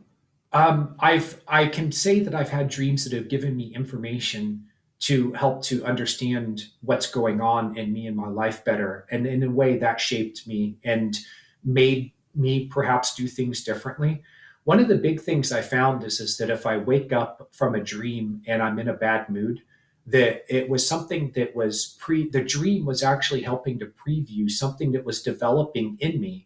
I can say that I've had dreams that have given me information to help to understand what's going on in me and my life better, and in a way that shaped me and made me perhaps do things differently. One of the big things I found is that if I wake up from a dream and I'm in a bad mood, that it was something that was the dream was actually helping to preview something that was developing in me,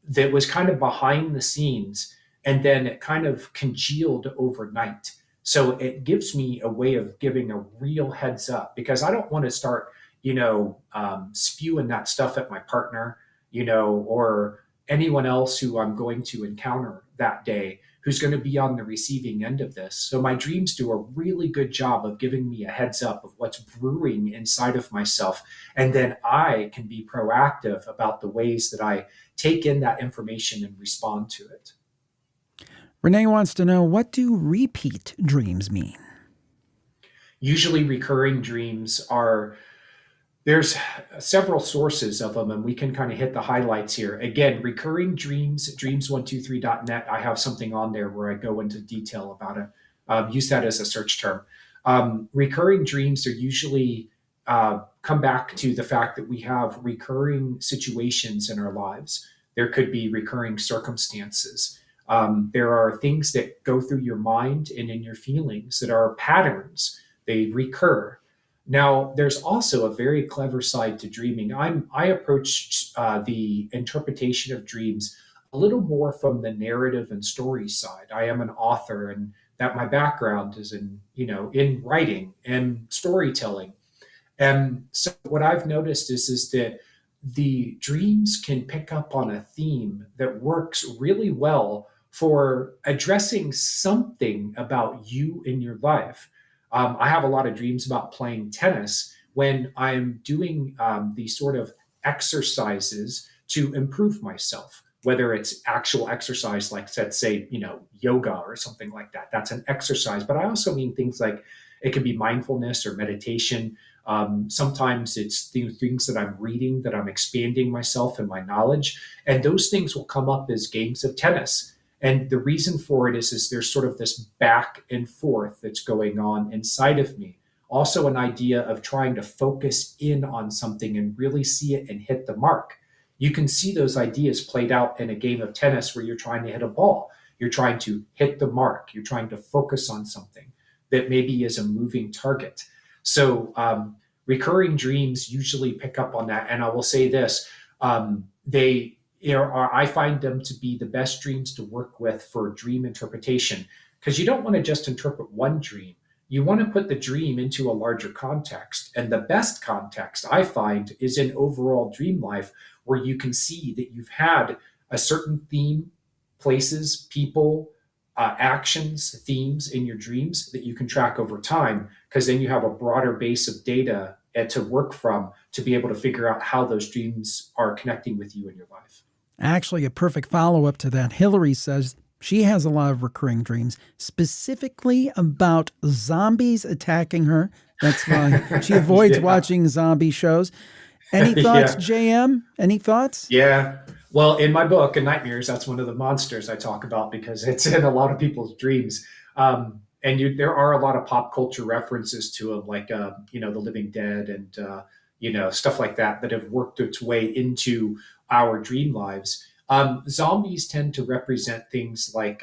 that was kind of behind the scenes, and then it kind of congealed overnight. So it gives me a way of giving a real heads up, because I don't want to start, spewing that stuff at my partner, or anyone else who I'm going to encounter that day who's going to be on the receiving end of this. So my dreams do a really good job of giving me a heads up of what's brewing inside of myself. And then I can be proactive about the ways that I take in that information and respond to it. Renee wants to know, what do repeat dreams mean? Usually recurring dreams are, there's several sources of them, and we can kind of hit the highlights here. Again, recurring dreams, dreams123.net. I have something on there where I go into detail about it. Use that as a search term. Recurring dreams are usually come back to the fact that we have recurring situations in our lives. There could be recurring circumstances. There are things that go through your mind and in your feelings that are patterns. They recur. Now, there's also a very clever side to dreaming. I approach the interpretation of dreams a little more from the narrative and story side. I am an author, and that my background is in writing and storytelling. And so what I've noticed is that the dreams can pick up on a theme that works really well for addressing something about you in your life. I have a lot of dreams about playing tennis when I'm doing these sort of exercises to improve myself, whether it's actual exercise, like let's say, yoga or something like that. That's an exercise. But I also mean things like it could be mindfulness or meditation. Sometimes it's the things that I'm reading, that I'm expanding myself and my knowledge. And those things will come up as games of tennis. And the reason for it is there's sort of this back and forth that's going on inside of me. Also, an idea of trying to focus in on something and really see it and hit the mark. You can see those ideas played out in a game of tennis where you're trying to hit a ball. You're trying to hit the mark. You're trying to focus on something that maybe is a moving target. So recurring dreams usually pick up on that. And I will say this, I find them to be the best dreams to work with for dream interpretation, because you don't want to just interpret one dream. You want to put the dream into a larger context. And the best context I find is in overall dream life, where you can see that you've had a certain theme, places, people, actions, themes in your dreams that you can track over time, because then you have a broader base of data to work from to be able to figure out how those dreams are connecting with you in your life. Actually, a perfect follow-up to that. Hillary says she has a lot of recurring dreams, specifically about zombies attacking her. That's why she avoids watching zombie shows. Any thoughts, JM? Any thoughts? Yeah. Well, in my book, In Nightmares, that's one of the monsters I talk about, because it's in a lot of people's dreams. There are a lot of pop culture references to them, like, The Living Dead and, stuff like that have worked its way into our dream lives. Zombies tend to represent things like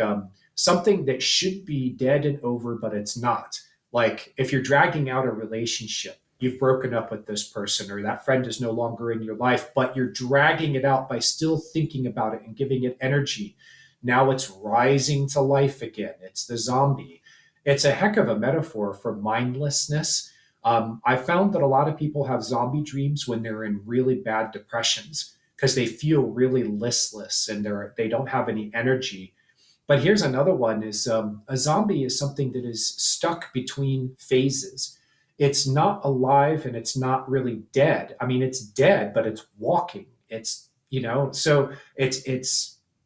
something that should be dead and over, but it's not. Like if you're dragging out a relationship, you've broken up with this person, or that friend is no longer in your life, but you're dragging it out by still thinking about it and giving it energy. Now it's rising to life again. It's the zombie. It's a heck of a metaphor for mindlessness, I found that a lot of people have zombie dreams when they're in really bad depressions because they feel really listless and they don't have any energy. But here's another one: is a zombie is something that is stuck between phases. It's not alive and it's not really dead. I mean, it's dead, but it's walking. So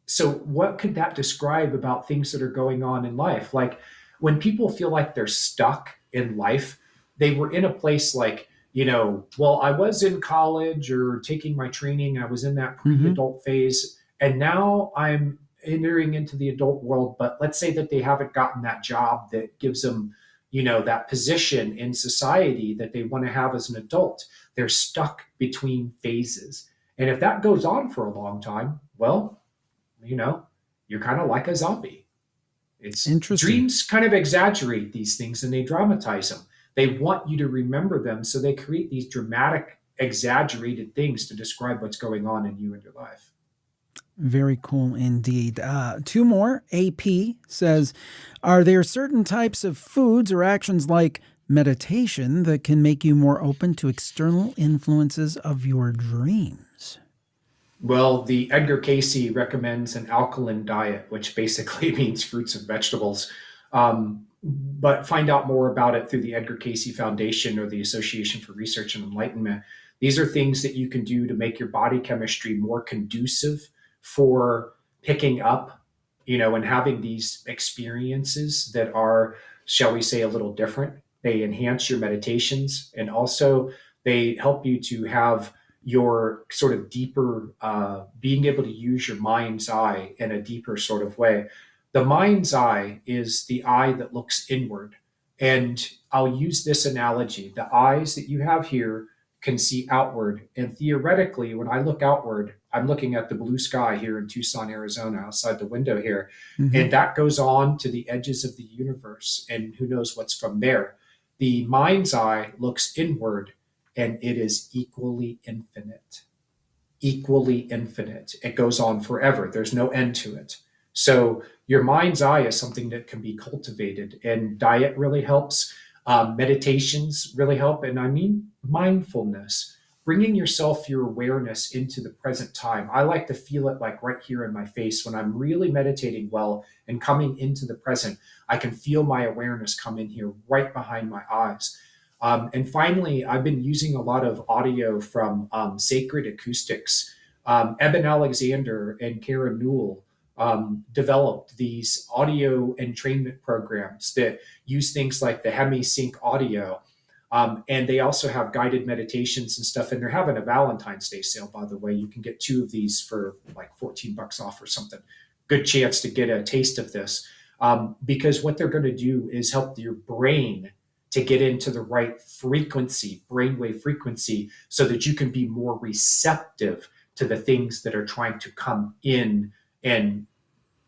so what could that describe about things that are going on in life? Like when people feel like they're stuck in life, they were in a place like, well, I was in college or taking my training, I was in that Hmm. pre-adult phase, and now I'm entering into the adult world. But let's say that they haven't gotten that job that gives them, that position in society that they want to have as an adult. They're stuck between phases. And if that goes on for a long time, well, you know, you're kind of like a zombie. It's Interesting. dreams kind of exaggerate these things and they dramatize them. They want you to remember them, so they create these dramatic, exaggerated things to describe what's going on in you and your life. Very cool indeed. Two more. AP says, are there certain types of foods or actions like meditation that can make you more open to external influences of your dreams? Well, the Edgar Casey recommends an alkaline diet, which basically means fruits and vegetables. But find out more about it through the Edgar Casey Foundation or the Association for Research and Enlightenment. These are things that you can do to make your body chemistry more conducive for picking up, and having these experiences that are, shall we say, a little different. They enhance your meditations, and also they help you to have your sort of deeper, being able to use your mind's eye in a deeper sort of way. The mind's eye is the eye that looks inward. And I'll use this analogy: the eyes that you have here can see outward. And theoretically, when I look outward, I'm looking at the blue sky here in Tucson, Arizona, outside the window here. Hmm. And that goes on to the edges of the universe. And who knows what's from there? The mind's eye looks inward, and it is equally infinite. Equally infinite. It goes on forever. There's no end to it. So your mind's eye is something that can be cultivated, and diet really helps. Meditations really help, and I mean mindfulness, bringing yourself, your awareness into the present time. I like to feel it like right here in my face when I'm really meditating well and coming into the present. I can feel my awareness come in here right behind my eyes. And finally, I've been using a lot of audio from Sacred Acoustics. Eben Alexander and Karen Newell developed these audio entrainment programs that use things like the HemiSync audio. And they also have guided meditations and stuff. And they're having a Valentine's Day sale, by the way. You can get two of these for like $14 off or something. Good chance to get a taste of this. Because what they're going to do is help your brain to get into the right frequency, brainwave frequency, so that you can be more receptive to the things that are trying to come in and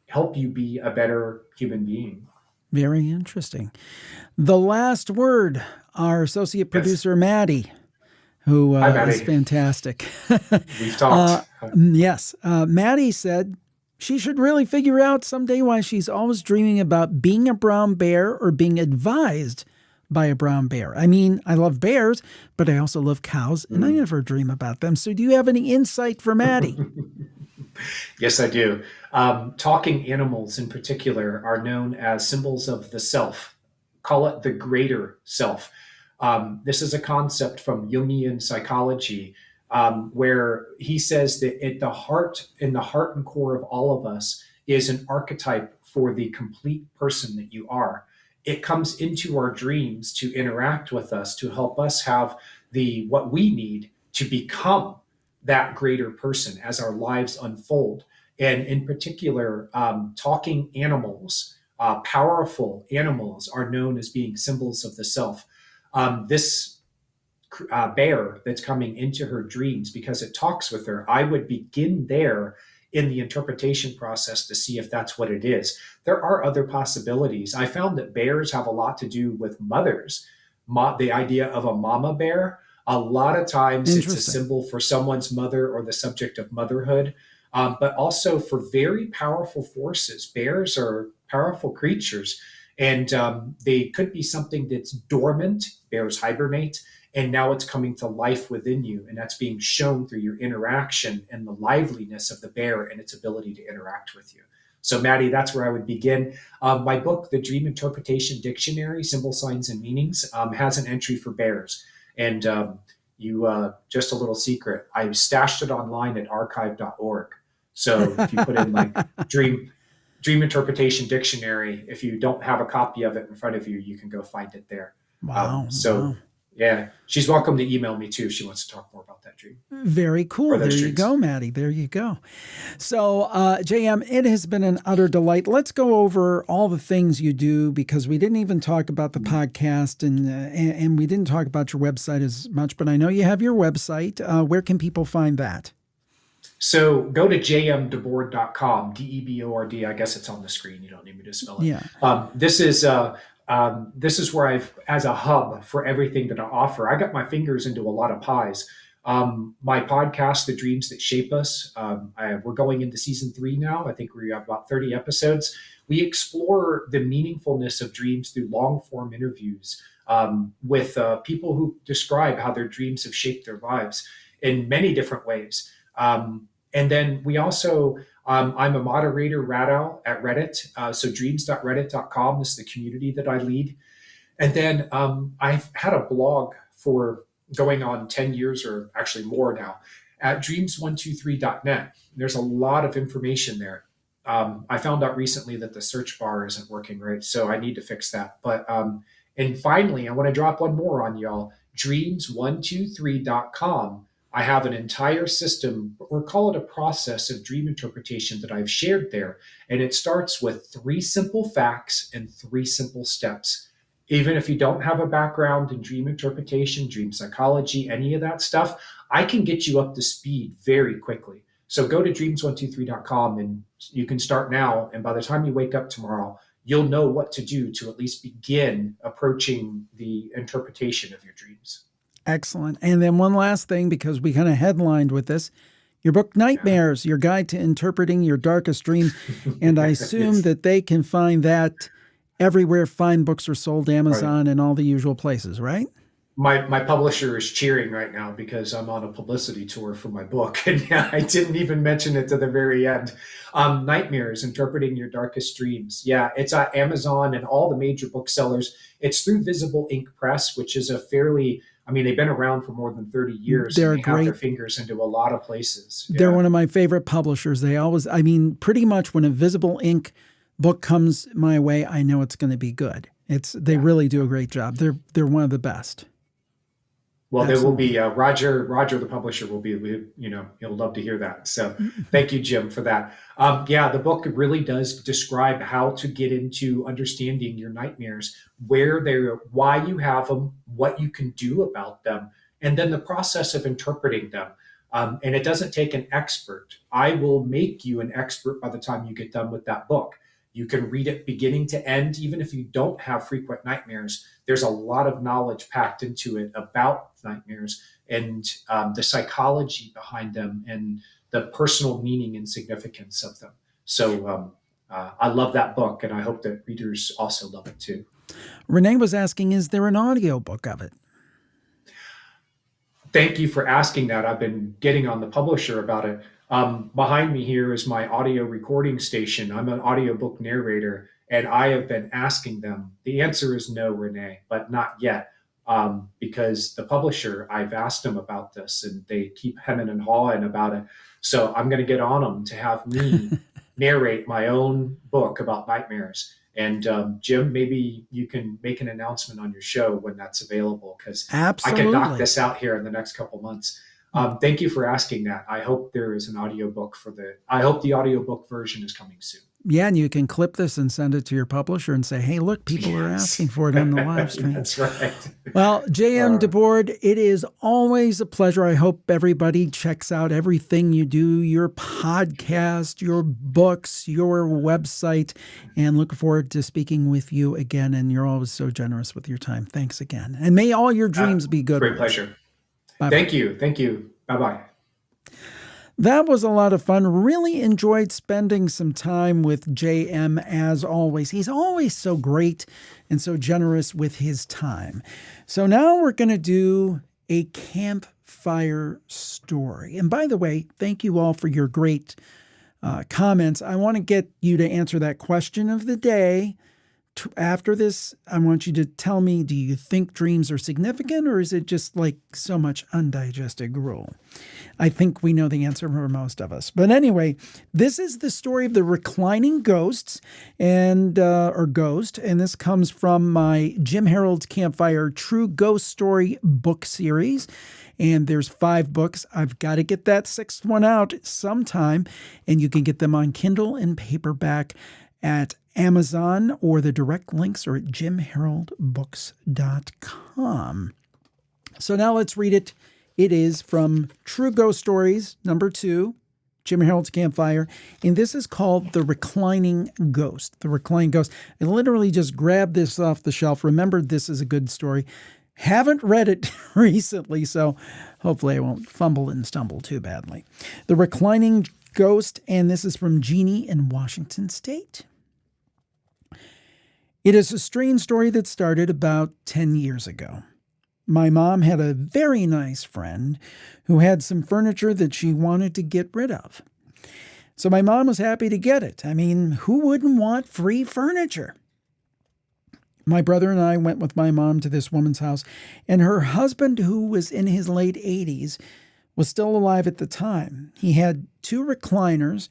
help you be a better human being. Very interesting. The last word, our associate Yes. producer, Maddie, who Hi, is Maddie. fantastic. We've uh, talked. yes, Maddie said she should really figure out someday why she's always dreaming about being a brown bear or being advised by a brown bear. I mean, I love bears, but I also love cows, and I Mm. never dream about them. So, do you have any insight for Maddie? Yes, I do. Talking animals in particular are known as symbols of the self. Call it the greater self. This is a concept from Jungian psychology, where he says that at the heart, in the heart and core of all of us, is an archetype for the complete person that you are. It comes into our dreams to interact with us, to help us have the what we need to become that greater person as our lives unfold. And in particular, talking animals, powerful animals, are known as being symbols of the self. This bear that's coming into her dreams, because it talks with her, I would begin there in the interpretation process to see if that's what it is. There are other possibilities. I found that bears have a lot to do with mothers. The idea of a mama bear, a lot of times it's a Interesting. symbol for someone's mother or the subject of motherhood, but also for very powerful forces. Bears are powerful creatures. And they could be something that's dormant, bears hibernate, and now it's coming to life within you. And that's being shown through your interaction and the liveliness of the bear and its ability to interact with you. So, Maddie, that's where I would begin. My book, The Dream Interpretation Dictionary, Symbol, Signs, and Meanings, has an entry for bears. And just a little secret, I stashed it online at archive.org. So if you put in like dream interpretation dictionary, if you don't have a copy of it in front of you, you can go find it there. Wow. Wow. Yeah, she's welcome to email me too if she wants to talk more about that dream. Very cool. There you go, Maddie. There you go. So, JM, it has been an utter delight. Let's go over all the things you do, because we didn't even talk about the podcast, and we didn't talk about your website as much, but I know you have your website. Where can people find that? So go to jmdebord.com, Debord. I guess it's on the screen. You don't need me to spell it. Yeah. This is where I've, as a hub for everything that I offer, I got my fingers into a lot of pies. My podcast, The Dreams That Shape Us, we're going into season 3 now. I think we have about 30 episodes. We explore the meaningfulness of dreams through long form interviews with people who describe how their dreams have shaped their lives in many different ways. And then we also, I'm a moderator, Radow, at Reddit. So dreams.reddit.com is the community that I lead. And then I've had a blog for going on 10 years or actually more now at dreams123.net. There's a lot of information there. I found out recently that the search bar isn't working right, so I need to fix that. But and finally, I want to drop one more on y'all. Dreams123.com. I have an entire system, or call it a process of dream interpretation that I've shared there. And it starts with 3 simple facts and 3 simple steps. Even if you don't have a background in dream interpretation, dream psychology, any of that stuff, I can get you up to speed very quickly. So go to dreams123.com and you can start now. And by the time you wake up tomorrow, you'll know what to do to at least begin approaching the interpretation of your dreams. Excellent. And then one last thing, because we kind of headlined with this, your book, Nightmares, Your Guide to Interpreting Your Darkest Dreams. And I assume that they can find that everywhere fine books are sold, Amazon and all the usual places, right? My publisher is cheering right now because I'm on a publicity tour for my book. And yeah, I didn't even mention it to the very end. Nightmares, Interpreting Your Darkest Dreams. Yeah, it's at Amazon and all the major booksellers. It's through Visible Ink Press, which is a fairly, I mean, they've been around for more than 30 years. They're and they great. Have their fingers into a lot of places. Yeah. They're one of my favorite publishers. They always, I mean, pretty much when a Visible Ink book comes my way, I know it's going to be good. They really do a great job. They're one of the best. Well, there will be Roger, the publisher, will be, he'll love to hear that. So thank you, Jim, for that. The book really does describe how to get into understanding your nightmares, where they're, why you have them, what you can do about them, and then the process of interpreting them. And it doesn't take an expert. I will make you an expert by the time you get done with that book. You can read it beginning to end, even if you don't have frequent nightmares. There's a lot of knowledge packed into it about nightmares and the psychology behind them and the personal meaning and significance of them. So I love that book, and I hope that readers also love it too. Renee was asking, is there an audio book of it? Thank you for asking that. I've been getting on the publisher about it. Behind me here is my audio recording station. I'm an audiobook narrator, and I have been asking them. The answer is no, Renee, but not yet, because the publisher, I've asked them about this, and they keep hemming and hawing about it. So I'm going to get on them to have me narrate my own book about nightmares. And Jim, maybe you can make an announcement on your show when that's available, because I can knock this out here in the next couple months. Thank you for asking that. I hope there is an audiobook I hope the audiobook version is coming soon. Yeah, and you can clip this and send it to your publisher and say, hey, look, people are asking for it on the live stream. That's right. Well, JM Debord, it is always a pleasure. I hope everybody checks out everything you do, your podcast, your books, your website, and look forward to speaking with you again. And you're always so generous with your time. Thanks again. And may all your dreams be good. Great pleasure. Bye-bye. Thank you. Thank you. Bye-bye. That was a lot of fun. Really enjoyed spending some time with JM as always. He's always so great and so generous with his time. So now we're going to do a campfire story. And by the way, thank you all for your great comments. I want to get you to answer that question of the day. After this, I want you to tell me, do you think dreams are significant, or is it just like so much undigested gruel? I think we know the answer for most of us. But anyway, this is the story of the reclining ghosts or ghost, and this comes from my Jim Harold's Campfire True Ghost Story book series. And there's 5 books. I've got to get that 6th one out sometime, and you can get them on Kindle and paperback at Amazon, or the direct links are at jimharoldbooks.com. So now let's read it. It is from True Ghost Stories, number 2, Jim Harold's Campfire, and this is called The Reclining Ghost. The Reclining Ghost. I literally just grabbed this off the shelf, remembered this is a good story. Haven't read it recently, so hopefully I won't fumble and stumble too badly. The Reclining Ghost, and this is from Jeannie in Washington State. It is a strange story that started about 10 years ago. My mom had a very nice friend who had some furniture that she wanted to get rid of. So my mom was happy to get it. I mean, who wouldn't want free furniture? My brother and I went with my mom to this woman's house, and her husband, who was in his late 80s, was still alive at the time. He had 2 recliners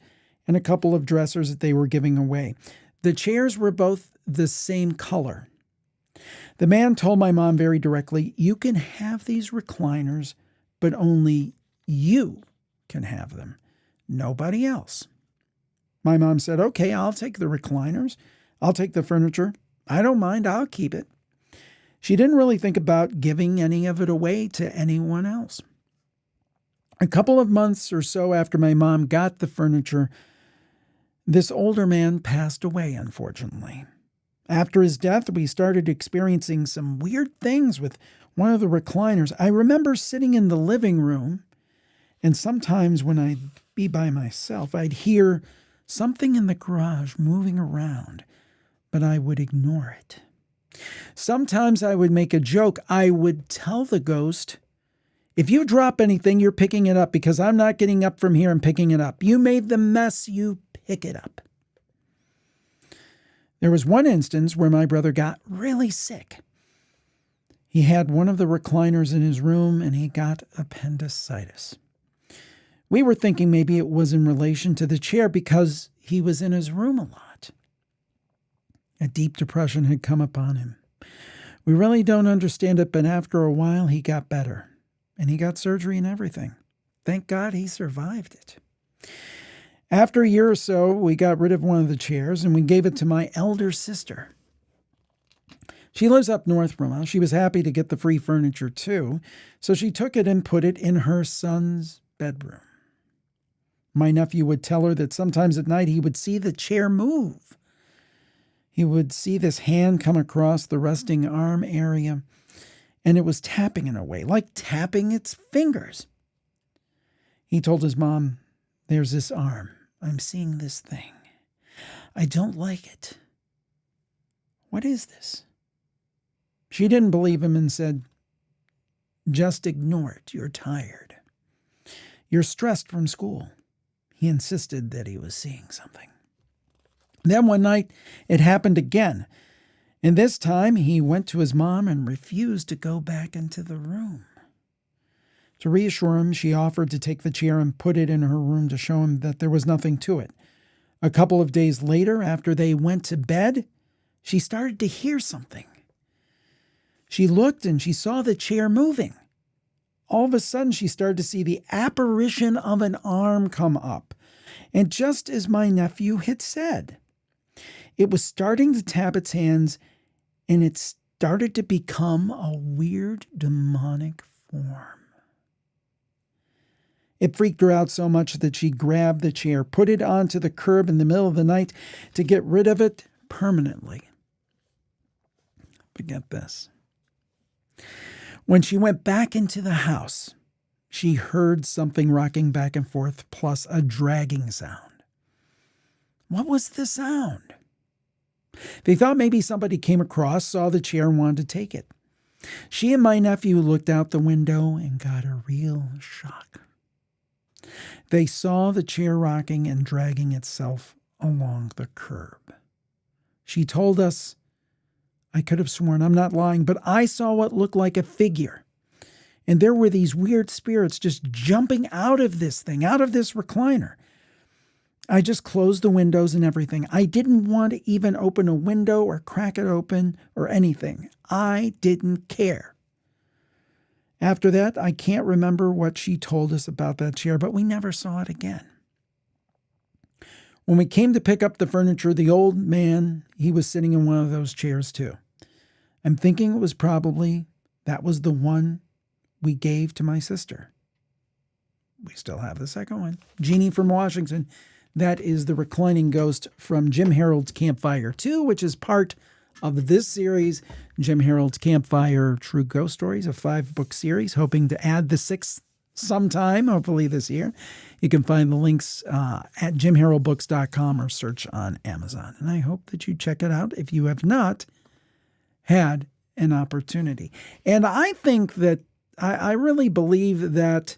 and a couple of dressers that they were giving away. The chairs were both the same color. The man told my mom very directly, "You can have these recliners, but only you can have them. Nobody else." My mom said, "Okay, I'll take the recliners. I'll take the furniture. I don't mind. I'll keep it." She didn't really think about giving any of it away to anyone else. A couple of months or so after my mom got the furniture, this older man passed away, unfortunately. After his death, we started experiencing some weird things with one of the recliners. I remember sitting in the living room, and sometimes when I'd be by myself, I'd hear something in the garage moving around, but I would ignore it. Sometimes I would make a joke. I would tell the ghost, "If you drop anything, you're picking it up, because I'm not getting up from here and picking it up. You made the mess, you pick it up." There was one instance where my brother got really sick. He had one of the recliners in his room, and he got appendicitis. We were thinking maybe it was in relation to the chair, because he was in his room a lot. A deep depression had come upon him. We really don't understand it, but after a while he got better, and he got surgery and everything. Thank God he survived it. After a year or so, we got rid of one of the chairs, and we gave it to my elder sister. She lives up north from us. She was happy to get the free furniture too, so she took it and put it in her son's bedroom. My nephew would tell her that sometimes at night he would see the chair move. He would see this hand come across the resting arm area, and it was tapping in a way, like tapping its fingers. He told his mom, "There's this arm. I'm seeing this thing. I don't like it. What is this?" She didn't believe him and said, "Just ignore it. You're tired. You're stressed from school." He insisted that he was seeing something. Then one night, it happened again, and this time he went to his mom and refused to go back into the room. To reassure him, she offered to take the chair and put it in her room to show him that there was nothing to it. A couple of days later, after they went to bed, she started to hear something. She looked and she saw the chair moving. All of a sudden, she started to see the apparition of an arm come up. And just as my nephew had said, it was starting to tap its hands, and it started to become a weird demonic form. It freaked her out so much that she grabbed the chair, put it onto the curb in the middle of the night to get rid of it permanently. But get this. When she went back into the house, she heard something rocking back and forth plus a dragging sound. What was the sound? They thought maybe somebody came across, saw the chair, and wanted to take it. She and my nephew looked out the window and got a real shock. They saw the chair rocking and dragging itself along the curb. She told us, I could have sworn, I'm not lying, but I saw what looked like a figure. And there were these weird spirits just jumping out of this thing, out of this recliner. I just closed the windows and everything. I didn't want to even open a window or crack it open or anything. I didn't care. After that, I can't remember what she told us about that chair, but we never saw it again. When we came to pick up the furniture, the old man, he was sitting in one of those chairs too. I'm thinking it was probably that was the one we gave to my sister. We still have the second one. Jeannie from Washington. That is the reclining ghost from Jim Harold's Campfire 2, which is part of this series, Jim Harold's Campfire True Ghost Stories, a 5-book series, hoping to add the 6th sometime, hopefully this year. You can find the links at jimharoldbooks.com or search on Amazon. And I hope that you check it out if you have not had an opportunity. And I think that, I really believe that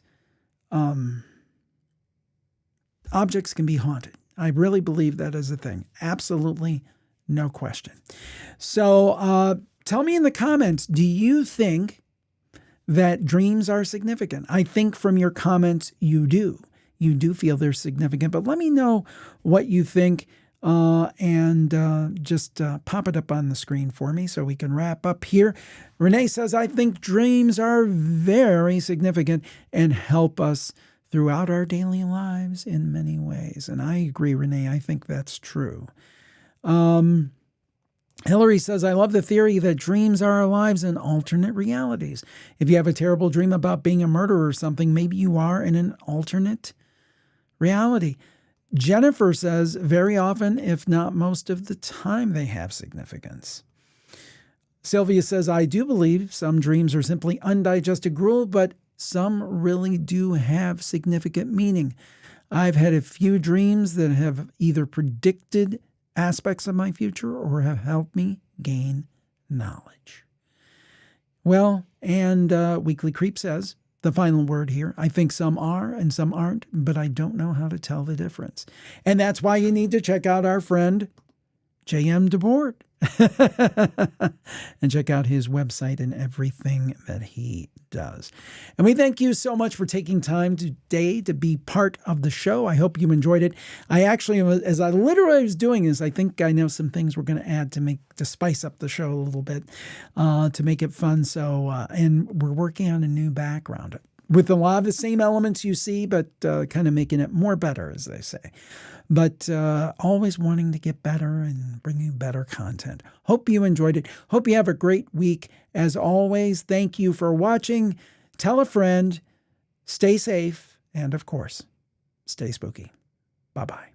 objects can be haunted. I really believe that is a thing. Absolutely no question. So tell me in the comments, do you think that dreams are significant? I think from your comments, you do. You do feel they're significant, but let me know what you think and just pop it up on the screen for me so we can wrap up here. Renee says, I think dreams are very significant and help us throughout our daily lives in many ways. And I agree, Renee. I think that's true. Hillary says, I love the theory that dreams are our lives in alternate realities. If you have a terrible dream about being a murderer or something, maybe you are in an alternate reality. Jennifer says, very often, if not most of the time, they have significance. Sylvia says, I do believe some dreams are simply undigested gruel, but some really do have significant meaning. I've had a few dreams that have either predicted aspects of my future or have helped me gain knowledge. Well, and Weekly Creep says, the final word here, I think some are and some aren't, but I don't know how to tell the difference. And that's why you need to check out our friend, JM Debord. And check out his website and everything that he does. And we thank you so much for taking time today to be part of the show. I hope you enjoyed it. I actually, as I literally was doing this, I think I know some things we're going to add to spice up the show a little bit, to make it fun. So, and we're working on a new background with a lot of the same elements you see, but kind of making it more better, as they say. But always wanting to get better and bring you better content. Hope you enjoyed it. Hope you have a great week. As always, thank you for watching. Tell a friend. Stay safe. And of course, stay spooky. Bye-bye.